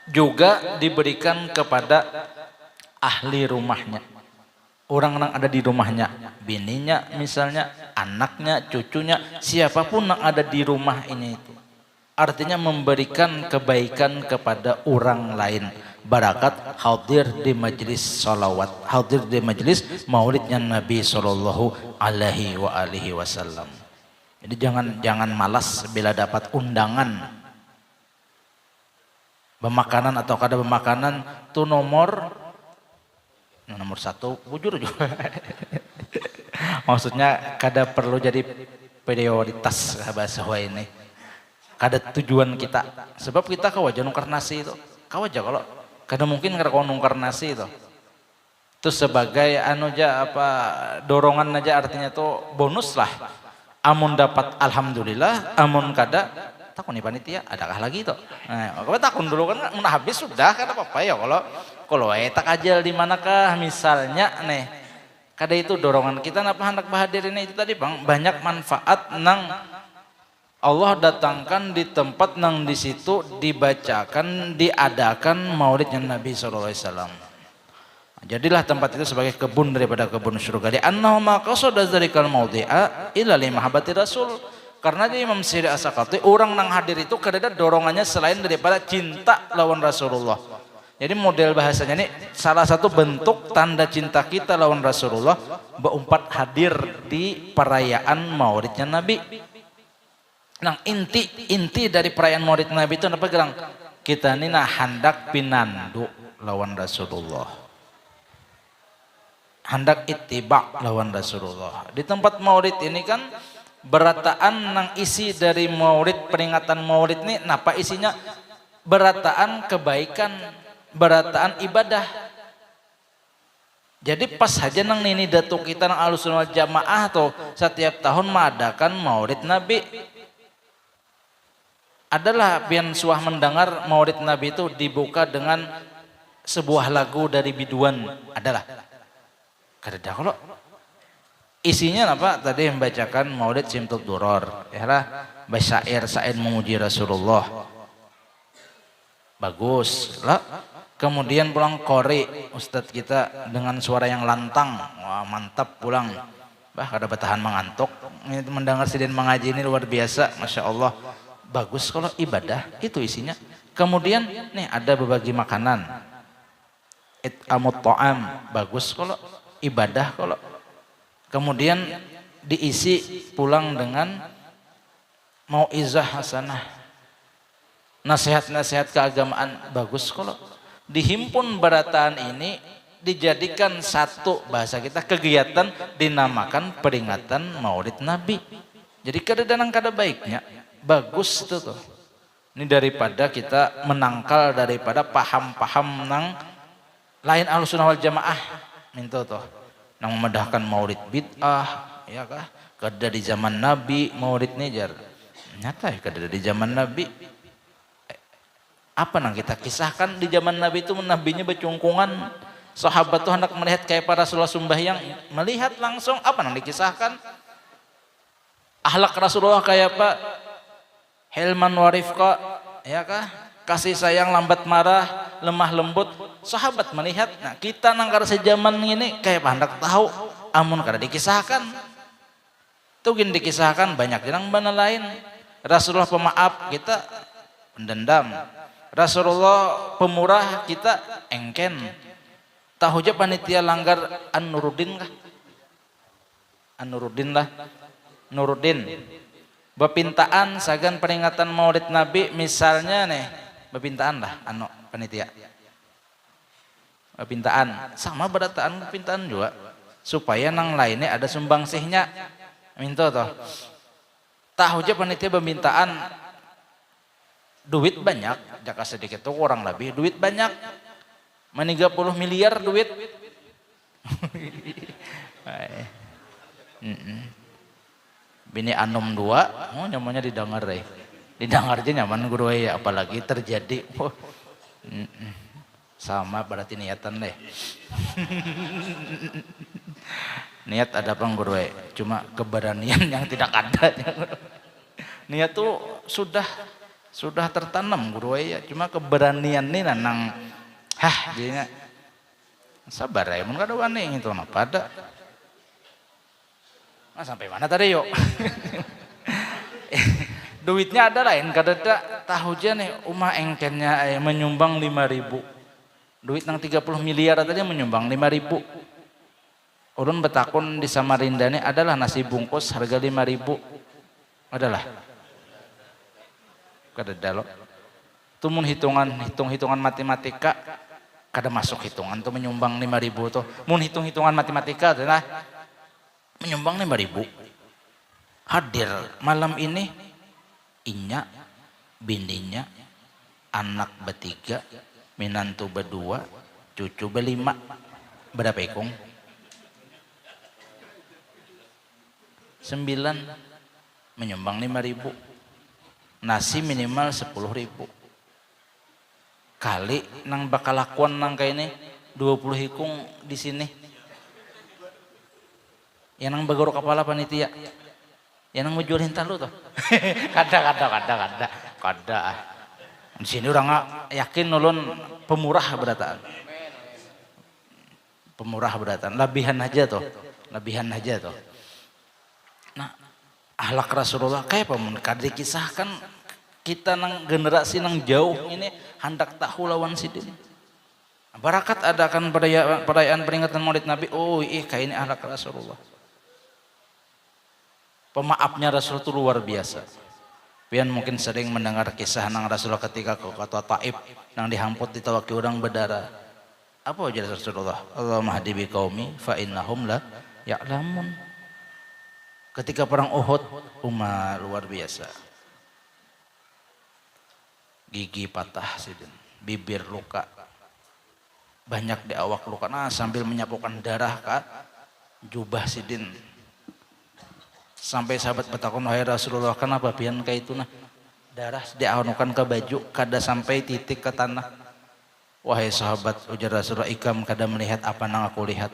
juga diberikan kepada ahli rumahnya, orang yang ada di rumahnya, bininya misalnya, anaknya, cucunya, siapapun yang ada di rumah ini itu artinya memberikan kebaikan kepada orang lain. Barakat hadir di majelis salawat, hadir di majelis maulidnya Nabi Sallallahu Alaihi Wasallam. Jadi jangan malas bila dapat undangan pemakanan atau kada pemakanan tuh nomor satu bujur juga. Maksudnya kada perlu jadi prioritas bahasa ini. Kada tujuan kita. Sebab kita kawaja nungkar nasi itu. Kawaja kalau kada mungkin kada kau nungkar nasi itu. Itu sebagai dorongan aja artinya tuh bonus lah. Amun dapat alhamdulillah, amun kada takun nih panitia, adakah lagi itu? Nah, kalau takun dulu kan mun habis sudah kan apa-apa ya kalau tak ajal di manakah misalnya nih. Kada itu dorongan kita napa hendak bahadir ini itu tadi Bang, banyak manfaat nang Allah datangkan di tempat nang di situ dibacakan, diadakan maulidnya Nabi sallallahu alaihi wasallam. Jadilah tempat itu sebagai kebun daripada kebun surga. Di annahu ma qasada dzarikal maudhi'a illa li mahabbati rasul. Karena di Imam Siri As-Sakati orang nang hadir itu kadada dorongannya selain daripada cinta lawan Rasulullah. Jadi model bahasanya ini salah satu bentuk tanda cinta kita lawan Rasulullah berumpat hadir di perayaan maulidnya Nabi. Nah inti dari perayaan maulid Nabi itu apa gerang? Kita ini hendak pinandu lawan Rasulullah. Hendak ittiba lawan Rasulullah. Di tempat maulid ini kan berataan nang isi dari maulid, peringatan maulid ini napa isinya? Berataan kebaikan, berataan ibadah. Jadi pas saja nang nini datuk kita nang Ahlussunnah wal Jamaah tuh setiap tahun mengadakan maulid Nabi. Adalah pian suah mendengar maulid Nabi itu dibuka dengan sebuah lagu dari biduan adalah. Kada kalau isinya apa tadi membacakan maulid Simtud Duror ya lah syair memuji Rasulullah bagus lah kemudian pulang kori ustadz kita dengan suara yang lantang wah mantap pulang kada bertahan mengantuk ini mendengar sidin mengaji ini luar biasa Masya Allah bagus kalau ibadah itu isinya kemudian nih ada berbagi makanan it'amut ta'am bagus kalau ibadah kalau kemudian diisi pulang dengan mauizah hasanah nasihat-nasihat keagamaan bagus kalau dihimpun barataan ini dijadikan satu bahasa kita kegiatan dinamakan peringatan Maulid Nabi. Jadi kada baiknya bagus itu tuh. Ini daripada kita menangkal daripada paham-paham nang lain Ahlussunnah wal Jamaah minta tuh nang memedahkan Maulid bid'ah ya kah kada di zaman Nabi Maulid jar nyata ya kada di zaman Nabi apa nang kita kisahkan di zaman Nabi itu nabinya bercungkungan sahabat tuh hendak melihat kayak para Rasulullah sembahyang melihat langsung apa nang dikisahkan akhlak Rasulullah kayak apa hilman warifqa ya kah kasih sayang lambat marah lemah lembut sahabat melihat nah kita nang kada sejaman ini kayak hendak tahu amun kada dikisahkan tuh gini dikisahkan banyak jenang bana lain Rasulullah pemaaf kita pendendam Rasulullah pemurah kita engken tahu aja panitia langgar An-Nuruddin kah An-Nuruddin lah Nuruddin bepintaan sagan peringatan Maulid Nabi misalnya nih bepintaan lah anu panitia bepintaan sama berataan bepintaan juga supaya nang lainnya ada sumbangsihnya minta toh tahu aja panitia bepintaan duit banyak jaka sedikit tuh kurang lebih duit banyak 30 miliar duit bini anom 2 oh nyamannya didengar deh didengar aja nyaman guru ya apalagi terjadi sama berarti niatan deh niat ada apa guru cuma keberanian yang tidak ada niat tuh sudah tertanam guru ya cuma keberanian nih nang jadinya sabar ya mun kada wani itu nah pada sampai mana tadi yuk duitnya ada lain kada tahu aja nih umah engkennya menyumbang 5.000 duit nang 30 miliar tadi menyumbang 5.000 ulun betakun di Samarinda ini adalah nasi bungkus harga 5.000 adalah kada dalo tuh mun hitung-hitungan matematika kada masuk hitungan tuh menyumbang 5.000 tuh mun hitung-hitungan matematika tuh nah menyumbang 5.000 hadir malam ini inya bininya anak bertiga minantu berdua cucu berlima berapa ikung 9 menyumbang 5.000 nasi minimal 10.000 kali nang bakal lakuan nang kayak ini 20 hikung di sini yang nang bagoro kepala panitia yang nang menjual hintan lu tuh kada di sini orang yakin ulun pemurah beratan lebihan aja tuh nah akhlak Rasulullah kayak apa mun kada dikisahkan kita nang generasi nang jauh ini hendak tahu lawan sidin barakat adakan perayaan peringatan Maulid Nabi oh kayak ini akhlak Rasulullah pemaafnya Rasul itu luar biasa pian mungkin sering mendengar kisah nang Rasulullah ketika ke kota Taif nang dihamput ditawaki orang berdarah apa aja Rasulullah Allahumma hadi bi qaumi fa innahum la ya'lamun ketika perang Uhud luar biasa gigi patah sidin bibir luka banyak di awak luka sambil menyapukan darah kak jubah sidin sampai sahabat bertakun wahai Rasulullah kenapa pian kayak itu darah dianukan ke baju kada sampai titik ke tanah wahai sahabat ujar Rasulullah ikam kada melihat apa nang aku lihat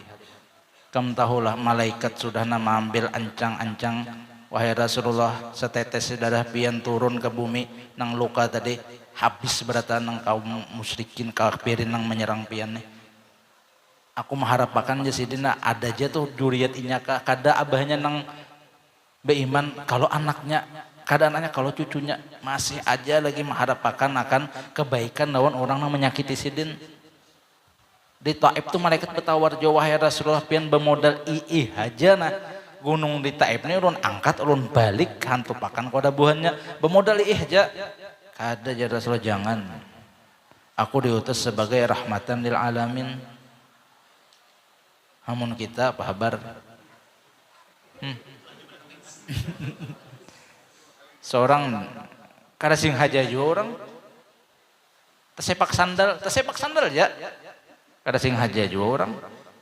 kamu tahulah malaikat sudah mengambil ancang-ancang wahai Rasulullah setetes darah pian turun ke bumi nang luka tadi habis beratan nang kaum musyrikin kafirin nang menyerang pian nih aku mengharapkan jasidina ada aja tuh juriat inyaka kada abahnya nang beiman kalau anaknya kada anaknya kalau cucunya masih aja lagi mengharapkan akan kebaikan lawan orang yang menyakiti sidin Di Taif tuh malaikat bertawar jauh wahai Rasulullah pian bermodal iih aja nah gunung di Taif ini ulun angkat ulun balik hantu pakan koda buhannya bermodal iih aja kada ya Rasulullah jangan aku diutus sebagai rahmatan lil alamin hamun kita apa kabar seorang kada sing haja juga orang tersepak sandal ya kada sing haja juga orang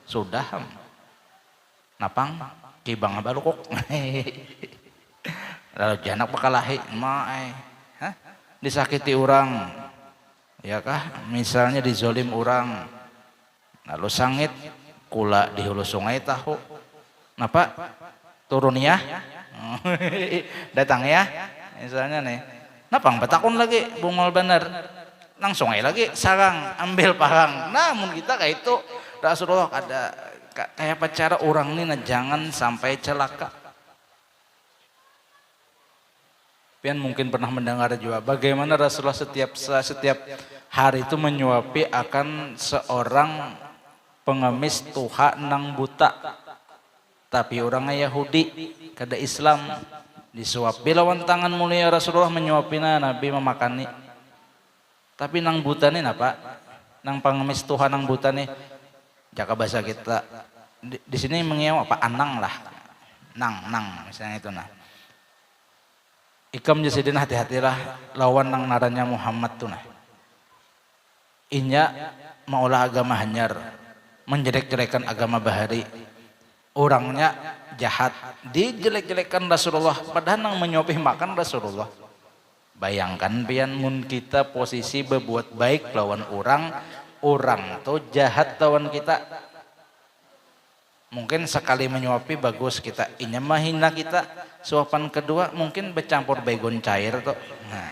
sudah napang kibang balukok lalu janak pakalahi mae disakiti orang ya kah misalnya dizolim orang lalu sangit kula di hulu sungai tahu napa turun ya datang ya misalnya nih napang betakun lagi bungol bener nang sungai lagi sarang ambil parang namun kita kayak itu Rasulullah ada kayak cara orang ini nah jangan sampai celaka. Pian mungkin pernah mendengar juga bagaimana Rasulullah setiap hari itu menyuapi akan seorang pengemis tuha nang buta tapi orangnya Yahudi kada Islam disuapi lawan tangan mulia Rasulullah menyuapina Nabi memakani tapi nang buta nih napa nang pengemis tuha nang buta nih jaka bahasa kita di sini mengiau apa anang lah nang misalnya itu nah ikam jasidin hati-hatilah lawan nang naranya Muhammad tuh nah inya maulah agama hanyar menjelek-jelekan agama bahari orangnya jahat dijelek-jelekan Rasulullah padahal nang menyuapi makan Rasulullah bayangkan pian mun kita posisi berbuat baik lawan orang tuh jahat lawan kita mungkin sekali menyuapi bagus kita inya mahina kita suapan kedua mungkin bercampur baygon cair tuh nah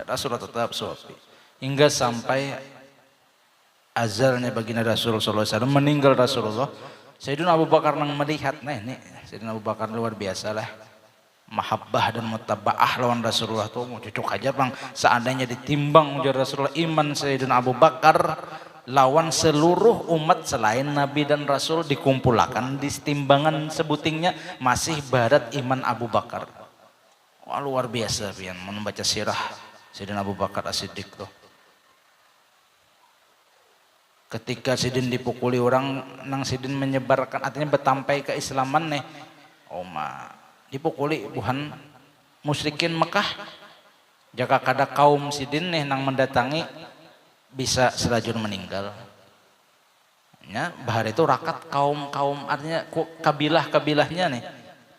Rasulullah tetap suapi hingga sampai azalnya baginda Rasulullah SAW meninggal Rasulullah Sayyidina Abu Bakar nang melihat nah ini Sayyidina Abu Bakar luar biasa lah mahabbah dan mutabaah lawan Rasulullah tuh mau cocok aja bang seandainya ditimbang ujar Rasulullah iman Sayyidina Abu Bakar lawan seluruh umat selain Nabi dan Rasul dikumpulkan di timbangan sebutingnya masih barat iman Abu Bakar. Wah luar biasa pian membaca sirah Sayyidina Abu Bakar As-Siddiq tuh ketika Sidin dipukuli orang nang Sidin menyebarkan artinya betampai keislaman nih dipukuli buhan musyrikin Mekah jika kada kaum Sidin nih nang mendatangi bisa selajur meninggal ya bahar itu rakat kaum artinya kabilah-kabilahnya nih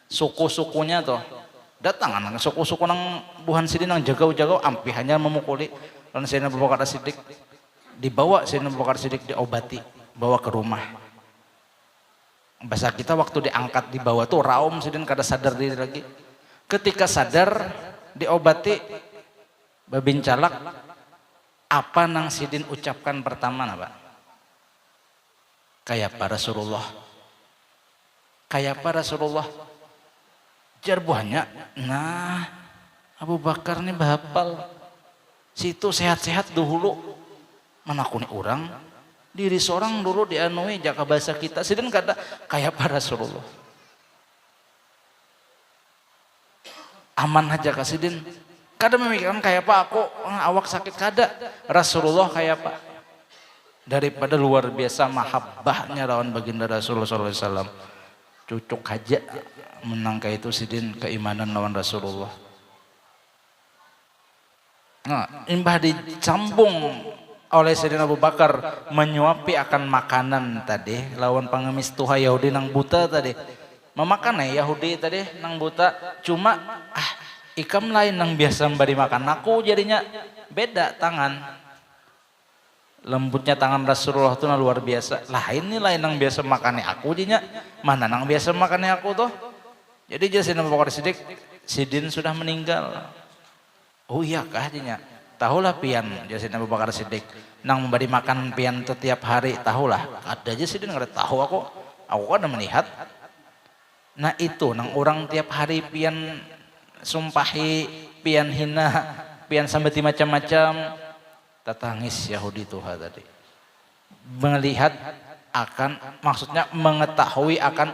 suku-sukunya tuh datang nang suku-suku nang buhan Sidin nang jagau-jagau ampi hanya memukuli dan Sayyidina Abu Bakar As-Siddiq dibawa Sayyidina Abu Bakar As-Siddiq diobati bawa ke rumah bahasa kita waktu diangkat di bawah tuh raum Sidin kada sadar diri lagi ketika sadar diobati babincalak apa nang Sidin ucapkan pertama napa kayak para Rasulullah jar buahnya nah Abu Bakar nih bahapal situ sehat-sehat dahulu menakuni orang diri seorang dulu dianui jaka bahasa kita Sidin kata kayak para Rasulullah aman aja kak Sidin kada memikirkan kayak apa aku awak sakit kada Rasulullah kayak apa daripada luar biasa mahabbahnya lawan baginda Rasulullah SAW cucuk aja menangka itu Sidin keimanan lawan Rasulullah nah imbah dicambung oleh Sayyidina Abu Bakar menyuapi akan makanan tadi lawan pengemis tuha Yahudi nang buta tadi memakan Yahudi tadi nang buta cuma ikam lain nang biasa memberi makan aku jadinya beda tangan lembutnya tangan Rasulullah itu luar biasa lain nang biasa makannya aku jadinya mana nang biasa makannya aku tuh jadi Sayyidina Abu Bakar Sidin sudah meninggal oh iya kah jadinya tahulah pian Sayyidina Abu Bakar Siddiq nang memberi makan pian setiap hari tahulah ada aja Sidin nggak tahu aku kan melihat nah itu nang orang tiap hari pian sumpahi pian hina pian sampai macam-macam tetangis Yahudi Tuhan tadi. Melihat akan, maksudnya mengetahui akan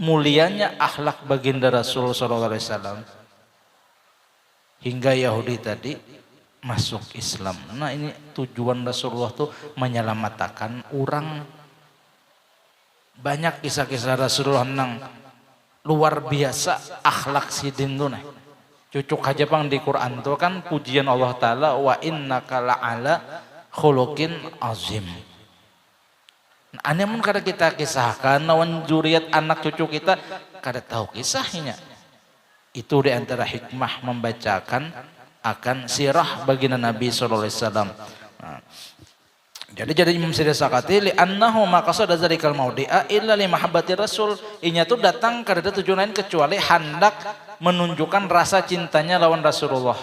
mulianya akhlak baginda Rasul sallallahu alaihi wasallam. Hingga Yahudi tadi masuk Islam. Nah ini tujuan Rasulullah tuh menyelamatkan orang. Banyak kisah-kisah Rasulullah nang luar biasa akhlak sidin tuh nih. Cucuk aja pang di Quran tuh kan pujian Allah Ta'ala wa innaka la'ala khuluqin azim. Nah, ane mun kada kita kisahkan lawan juriat anak cucu kita kada tahu kisahnya. Itu di antara hikmah membacakan akan sirah baginda Nabi sallallahu alaihi wasallam. Jadi Imam Syekh sakati li annahu maqasada zalikal maudi'a illa li mahabbati rasul. Inya tuh datang kada ada tujuan lain kecuali hendak menunjukkan rasa cintanya lawan Rasulullah.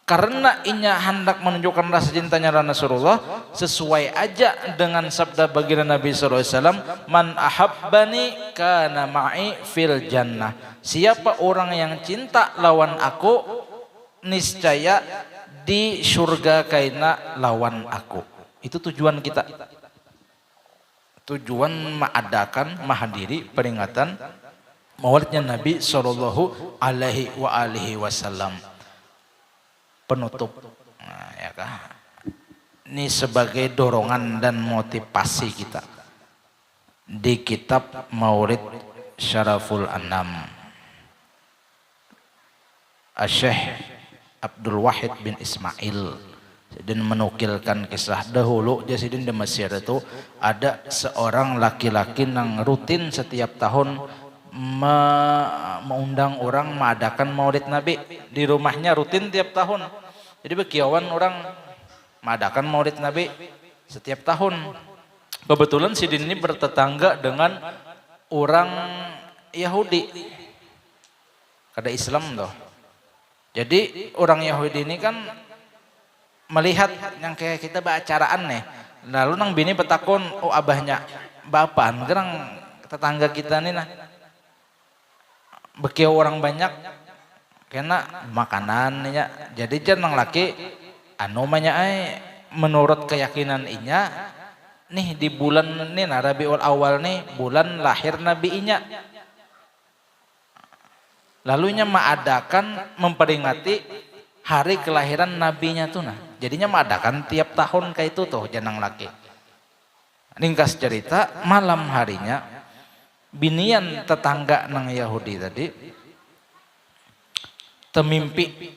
Karena inya hendak menunjukkan rasa cintanya lawan Rasulullah, sesuai aja dengan sabda baginda Nabi sallallahu alaihi wasallam, man ahabbani kana ma'i fil jannah. Siapa orang yang cinta lawan aku, niscaya di surga kaina lawan aku. Itu tujuan kita. Tujuan mengadakan menghadiri peringatan maulidnya Nabi sallallahu alaihi wasallam. Penutup. Nah, ya kan? Ini sebagai dorongan dan motivasi kita di kitab Maulid Syaraful Anam. Syekh Abdul Wahid bin Ismail dan menukilkan kisah dahulu jadi di Mesir itu ada seorang laki-laki yang rutin setiap tahun mengundang orang mengadakan Maulid Nabi di rumahnya rutin tiap tahun. Jadi bekiawan orang mengadakan Maulid Nabi setiap tahun. Kebetulan sidin ini bertetangga dengan orang Yahudi. Kada Islam toh. Jadi orang Yahudi ini kan melihat yang kayak kita baacaraan nih. Lalu nang bini petakon, oh abahnya bapan, gerang tetangga kita nih nah. Bekiau orang banyak kena makanannya. Jadi jangan laki anu manya menurut keyakinan inya nih di bulan nih nah, Rabiul Awal nih bulan lahir Nabi inya. Lalunya mengadakan memperingati hari kelahiran nabinya tuh nah. Jadinya mengadakan tiap tahun kayak itu tuh janang laki. Ringkas cerita malam harinya binian tetangga nang Yahudi tadi temimpi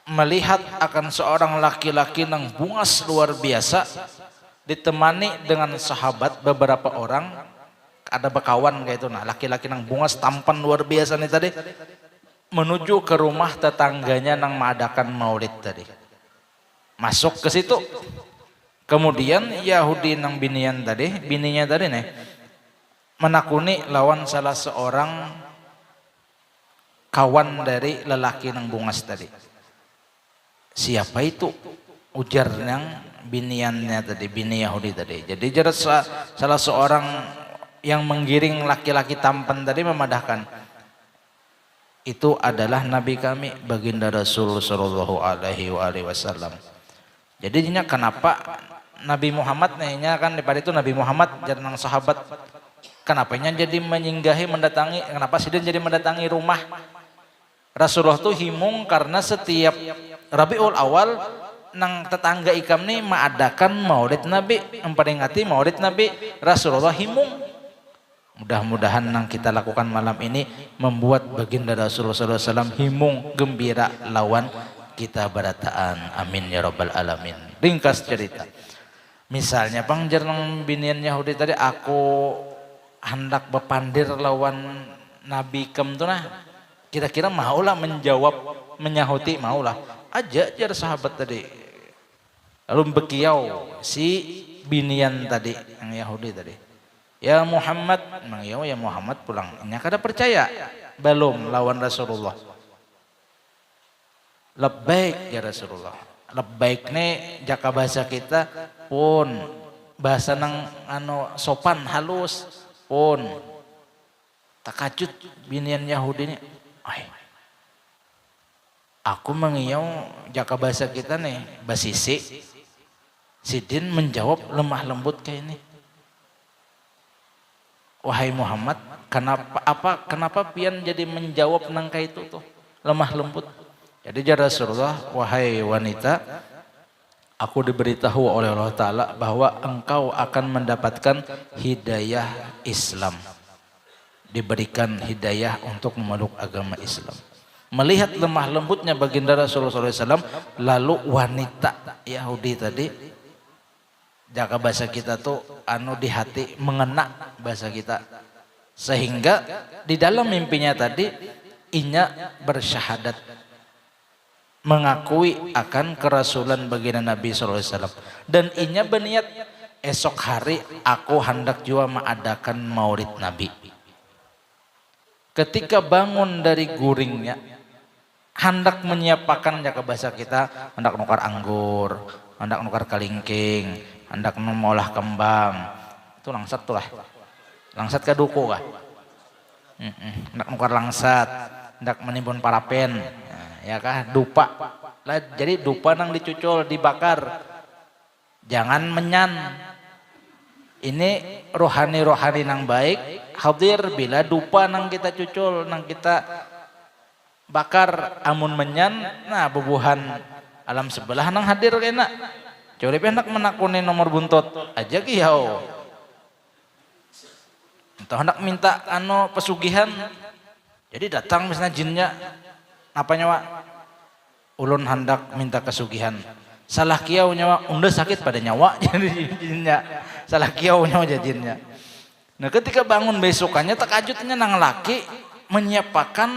melihat akan seorang laki-laki nang bungas luar biasa ditemani dengan sahabat beberapa orang, ada bekawan kayak itu nah, laki-laki nang bungas tampan luar biasa nih tadi menuju ke rumah tetangganya nang mengadakan maulid tadi. Masuk ke situ. Kemudian Yahudi nang binian tadi, bininya tadi nih menakuni lawan salah seorang kawan dari lelaki nang bungas tadi. Siapa itu? Ujar yang biniannya tadi, bini Yahudi tadi. Jadi jelas salah seorang yang menggiring laki-laki tampan tadi memadahkan. Itu adalah Nabi kami, baginda Rasul sallallahu alaihi wasallam. Jadinya kenapa Nabi Muhammad nya kan daripada itu Nabi Muhammad jangan sahabat. Kenapanya jadi menyinggahi mendatangi, kenapa sih dia jadi mendatangi rumah Rasulullah tuh himung karena setiap Rabiul Awal nang tetangga ikam nih mengadakan maulid Nabi, memperingati maulid Nabi. Rasulullah himung. Mudah-mudahan yang kita lakukan malam ini membuat baginda Rasulullah SAW himung gembira lawan kita berataan. Amin ya rabbal alamin. Ringkas cerita. Misalnya pangjar nang binian Yahudi tadi, aku hendak bepandir lawan Nabi kem tuh nah. Kira-kira maulah menjawab, menyahuti maulah. Aja jar sahabat tadi. Lalu bekiau si binian tadi yang Yahudi tadi. Ya Muhammad, ya Muhammad pulang. Nya kada percaya belum lawan Rasulullah. Labbaik ya Rasulullah. Labbaik nih jaka bahasa kita pun bahasa nang sopan halus pun takajut binian Yahudi ini. Aku mengiau jaka bahasa kita nih, basisi. Sidin menjawab lemah lembut kayak ini. Wahai Muhammad, kenapa pian jadi menjawab nangka itu tuh lemah lembut? Jadi ya Rasulullah, wahai wanita, aku diberitahu oleh Allah Ta'ala bahwa engkau akan mendapatkan hidayah Islam. Diberikan hidayah untuk memeluk agama Islam. Melihat lemah lembutnya baginda Rasulullah SAW, lalu wanita Yahudi tadi, jaka bahasa kita tuh anu di hati mengena bahasa kita, sehingga di dalam mimpinya tadi inya bersyahadat mengakui akan kerasulan baginda Nabi SAW, dan inya berniat esok hari aku hendak juga mengadakan maulid Nabi. Ketika bangun dari guringnya, hendak menyiapkan jaka bahasa kita, hendak nukar anggur, hendak nukar kalingking, hendak mengolah kembang, itu langsat tuh lah, langsat ke duku kah? Hendak nukar langsat, hendak menimbun parapen, ya kah? Dupa, lah, jadi dupa nang dicucul, dibakar, jangan menyan. Ini rohani-rohani nang baik hadir bila dupa nang kita cucul, nang kita bakar, amun menyan, nah bubuhan alam sebelah nang hadir kena. Coba hendak menakuni nomor buntut aja kiau. Entah hendak minta anu pesugihan. Jadi datang misalnya jinnya, apa nyawa? Ulun hendak minta kesugihan. Salah kiau nyawa, unda sakit pada nyawa jadi jinnya. Salah kiau nyawa jadi jinnya. Nah ketika bangun besokannya takajutnya nang laki menyiapkan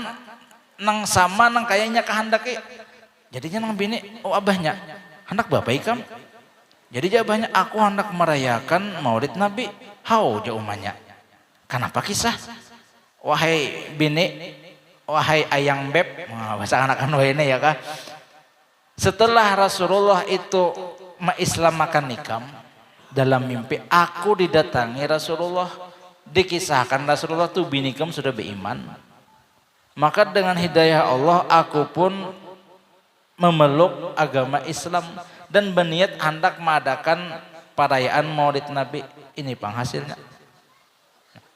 nang sama nang kayaknya kehendaki, jadinya nang bini, oh abahnya hendak bapak ikam, jadi abahnya aku hendak merayakan maulid Nabi. Hau jaumanya, kenapa kisah? Wahai bini, wahai ayang beb, bahasa anak-anak ini ya kah? Setelah Rasulullah itu mengislamakan nikam, dalam mimpi aku didatangi Rasulullah, dikisahkan Rasulullah tuh bini kam sudah beriman. Maka dengan hidayah Allah aku pun memeluk agama Islam dan berniat hendak mengadakan perayaan maulid Nabi. Ini penghasilnya.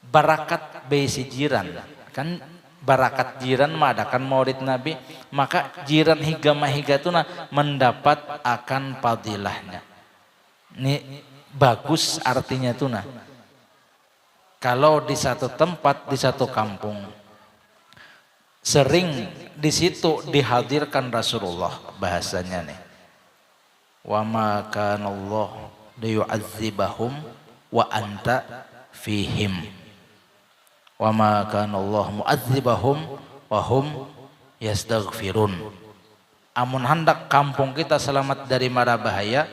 Barakat besi jiran, kan barakat jiran mengadakan maulid Nabi, maka jiran higa itu mendapat akan fadilahnya. Ini bagus artinya tuh nah. Kalau di satu tempat, di satu kampung, sering di situ dihadirkan Rasulullah, bahasanya nih, wa ma kana Allah liyu'adzibahum wa anta fihim, wa ma kana Allah mu'adzibahum wa hum yastaghfirun. Amun hendak kampung kita selamat dari mara bahaya,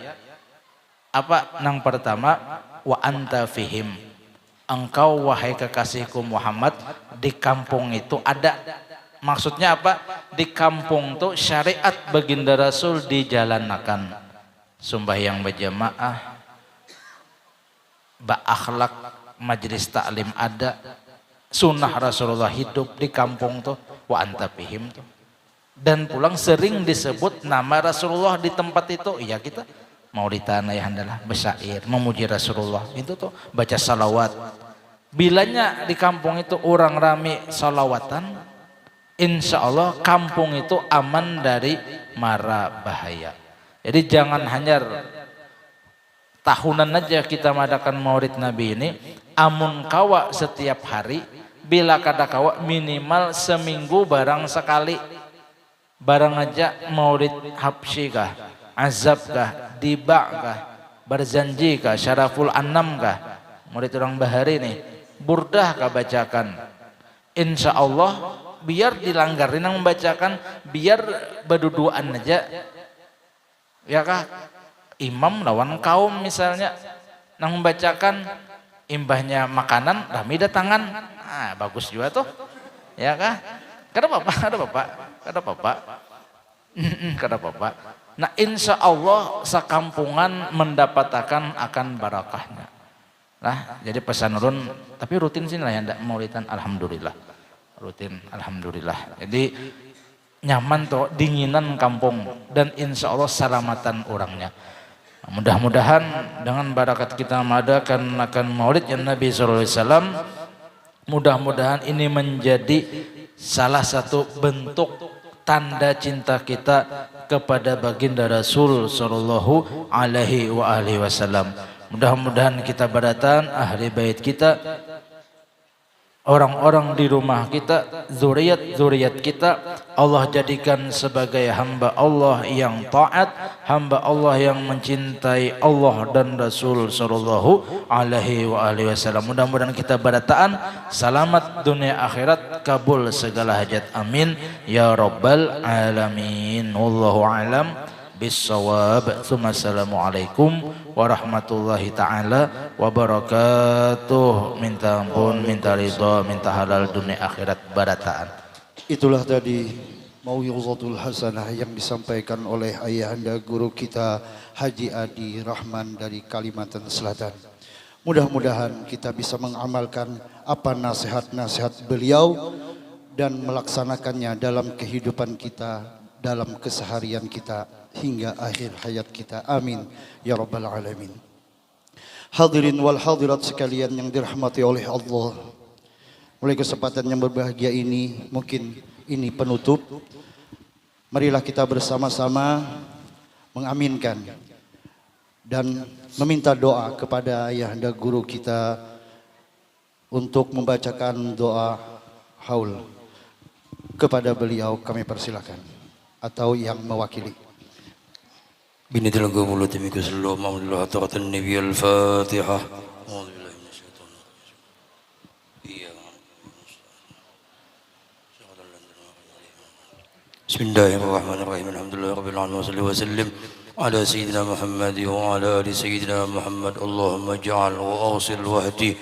apa nang pertama, wa anta fihim, engkau wahai kekasihku Muhammad di kampung itu ada. Maksudnya apa? Di kampung tuh syariat baginda Rasul dijalankan. Sembahyang berjamaah, berakhlak, majlis taklim ada, sunnah Rasulullah hidup di kampung tuh, wa anta fihim tuh. Dan pulang sering disebut nama Rasulullah di tempat itu. Iya kita maulidan ya handalah besyair memuji Rasulullah itu tuh, baca salawat. Bilanya di kampung itu orang rame salawatan, insya Allah kampung itu aman dari mara bahaya. Jadi jangan hanya tahunan aja kita mengadakan maulid Nabi ini, amun kawa setiap hari, bila kada kawa minimal seminggu barang sekali. Barang aja maulid habsyi kah, azab kah, diba kah, berzanji kah, syaraful annam kah, maulid orang bahari nih, burdah kah bacakan, insya Allah biar dilanggarin yang membacakan, biar berduduan aja ya kah, imam lawan kaum misalnya nang membacakan, imbahnya makanan rami datangan, nah bagus juga tuh ya kah, kada apa-apa. Nah insya Allah sekampungan mendapatkan akan barakahnya. Nah jadi pesan urun, tapi rutin sih lah ya ndak maulidan, alhamdulillah rutin, alhamdulillah. Jadi nyaman toh dinginan kampung dan insya Allah salamatan orangnya. Mudah-mudahan dengan barakat kita mengadakan akan maulidnya Nabi SAW, mudah-mudahan ini menjadi salah satu bentuk tanda cinta kita kepada baginda Rasul Sallallahu Alaihi Wasallam. Mudah-mudahan kita baratan ahli bait kita, orang-orang di rumah kita, zuriat kita, Allah jadikan sebagai hamba Allah yang taat, hamba Allah yang mencintai Allah dan Rasul Sallallahu Alaihi Wasallam. Mudah-mudahan kita barataan selamat dunia akhirat, kabul segala hajat, amin ya rabbal alamin. Wallahu alam bisawab. Assalamualaikum warahmatullahi taala wabarakatuh. Minta ampun, minta ridha, minta halal dunia akhirat barataan. Itulah tadi mau'izatul hasanah yang disampaikan oleh ayahanda guru kita Haji Adi Rahman dari Kalimantan Selatan. Mudah-mudahan kita bisa mengamalkan apa nasihat-nasihat beliau dan melaksanakannya dalam kehidupan kita, dalam keseharian kita hingga akhir hayat kita. Amin ya rabbal alamin. Hadirin wal hadirat sekalian yang dirahmati oleh Allah, mulai kesempatan yang berbahagia ini, mungkin ini penutup, marilah kita bersama-sama mengaminkan dan meminta doa kepada ayahanda guru kita untuk membacakan doa haul kepada beliau. Kami persilakan, atau yang mewakili. بنيت القبول تمك سلو محمد الله طاقة النبي الفاتحة. أعوذ بالله من الشيطان الرجيم. بسم الله الرحمن الرحيم. الحمد لله رب العالمين وصلى وسلم على سيدنا محمد وعلى آل سيدنا محمد. اللهم اجعل وأوصل واهدي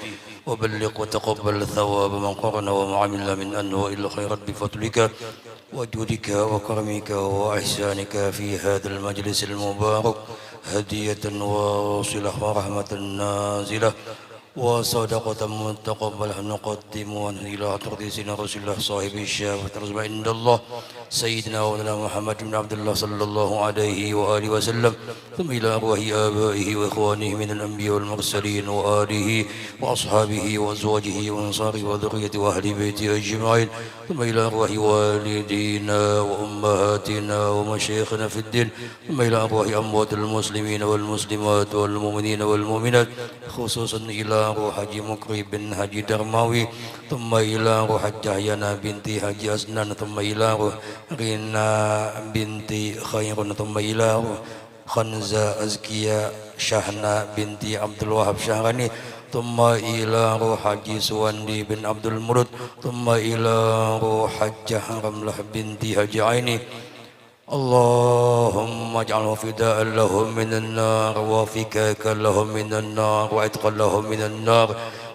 وبلغ وتقبل ثواب من قرن وما عمل من أنه إلا خيرا بفضلك وجودك وكرمك وإحسانك في هذا المجلس المبارك، هدية واصلة ورحمة نازلة وصدقة متقبلة نقدم إلى ترضي سيدنا رسول الله صاحب الشافعة رزق عند الله سيدنا ولنا محمد بن عبد الله صلى الله عليه وآله وسلم، ثم إلى أرواح آبائه وإخوانه من الأنبياء والمرسلين وآله وأصحابه وأزواجه وأنصاره وذريته وأهل بيته أجمعين، ثم إلى أرواح والدينا وأمهاتنا ومشايخنا في الدين، ثم إلى أرواح أموات المسلمين والمسلمات والمؤمنين والمؤمنات، خصوصا إلى روح حجي مكري بن حجي درماوي، ثم إلى روح جهيانا بنتي حجي أسنان، ثم إلى روح رينا بنتي خير، ثم إلى روح خنزة أزكية شهنا بنتي عبد الوهاب شهراني، ثم إلى روح حجي سواندي بن عبد المرد، ثم إلى روح حجة رملة بنتي حجي عيني. اللهم اجعله فداء لهم من النار وفكاكا لهم من النار وعتقا لهم من النار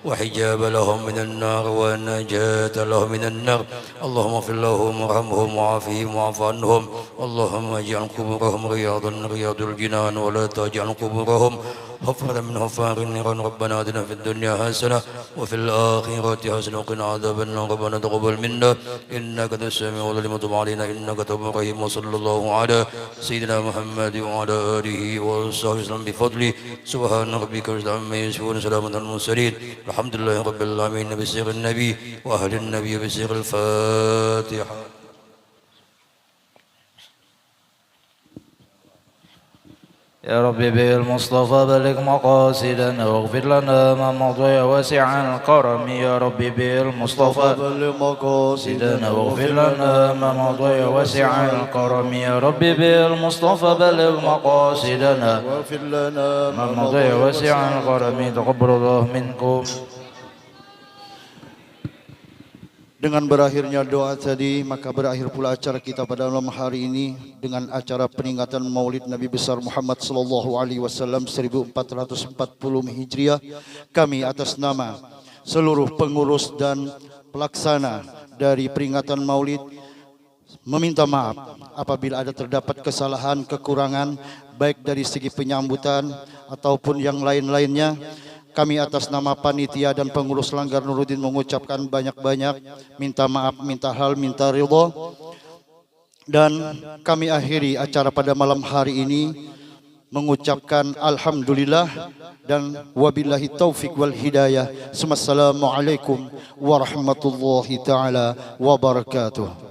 وحجاب لهم من النار ونجاة لهم من النار. اللهم اغفر لهم وارحمهم وعافهم واعف عنهم. اللهم اجعل قبورهم رياضا رياض الجنان ولا تجعل قبورهم حفرة من حفار النيران. ربنا آتنا في الدنيا حسنة وفي الآخرة حسنة وقنا عذاب النار. ربنا تقبل منا إنك أنت السميع العليم وتب علينا إنك تواب رحيم. وصلى الله على سيدنا محمد وعلى آله وصحبه وسلم بفضله. سبحان ربك رب العزة عما يصفون سلام على المرسلين الحمد لله رب العالمين. بسر النبي وأهل النبي بسر الفاتحة. يا ربي بالمصطفى بلغ مقاصدنا واغفر لنا ما مضى واسع الكرم. يا ربي بالمصطفى بلغ مقاصدنا واغفر لنا ما مضى واسع الكرم. يا ربي بالمصطفى بلغ مقاصدنا واغفر لنا ما مضى واسع الكرم. تقبل الله منكم. Dengan berakhirnya doa tadi, maka berakhir pula acara kita pada malam hari ini dengan acara peringatan Maulid Nabi besar Muhammad sallallahu alaihi wasallam 1440 Hijriah. Kami atas nama seluruh pengurus dan pelaksana dari peringatan Maulid meminta maaf apabila ada terdapat kesalahan, kekurangan baik dari segi penyambutan ataupun yang lain-lainnya. Kami atas nama panitia dan pengurus Langgar Nuruddin mengucapkan banyak-banyak minta maaf, minta hal, minta ridha. Dan kami akhiri acara pada malam hari ini mengucapkan alhamdulillah dan wabillahi taufik wal hidayah. Assalamualaikum warahmatullahi taala wabarakatuh.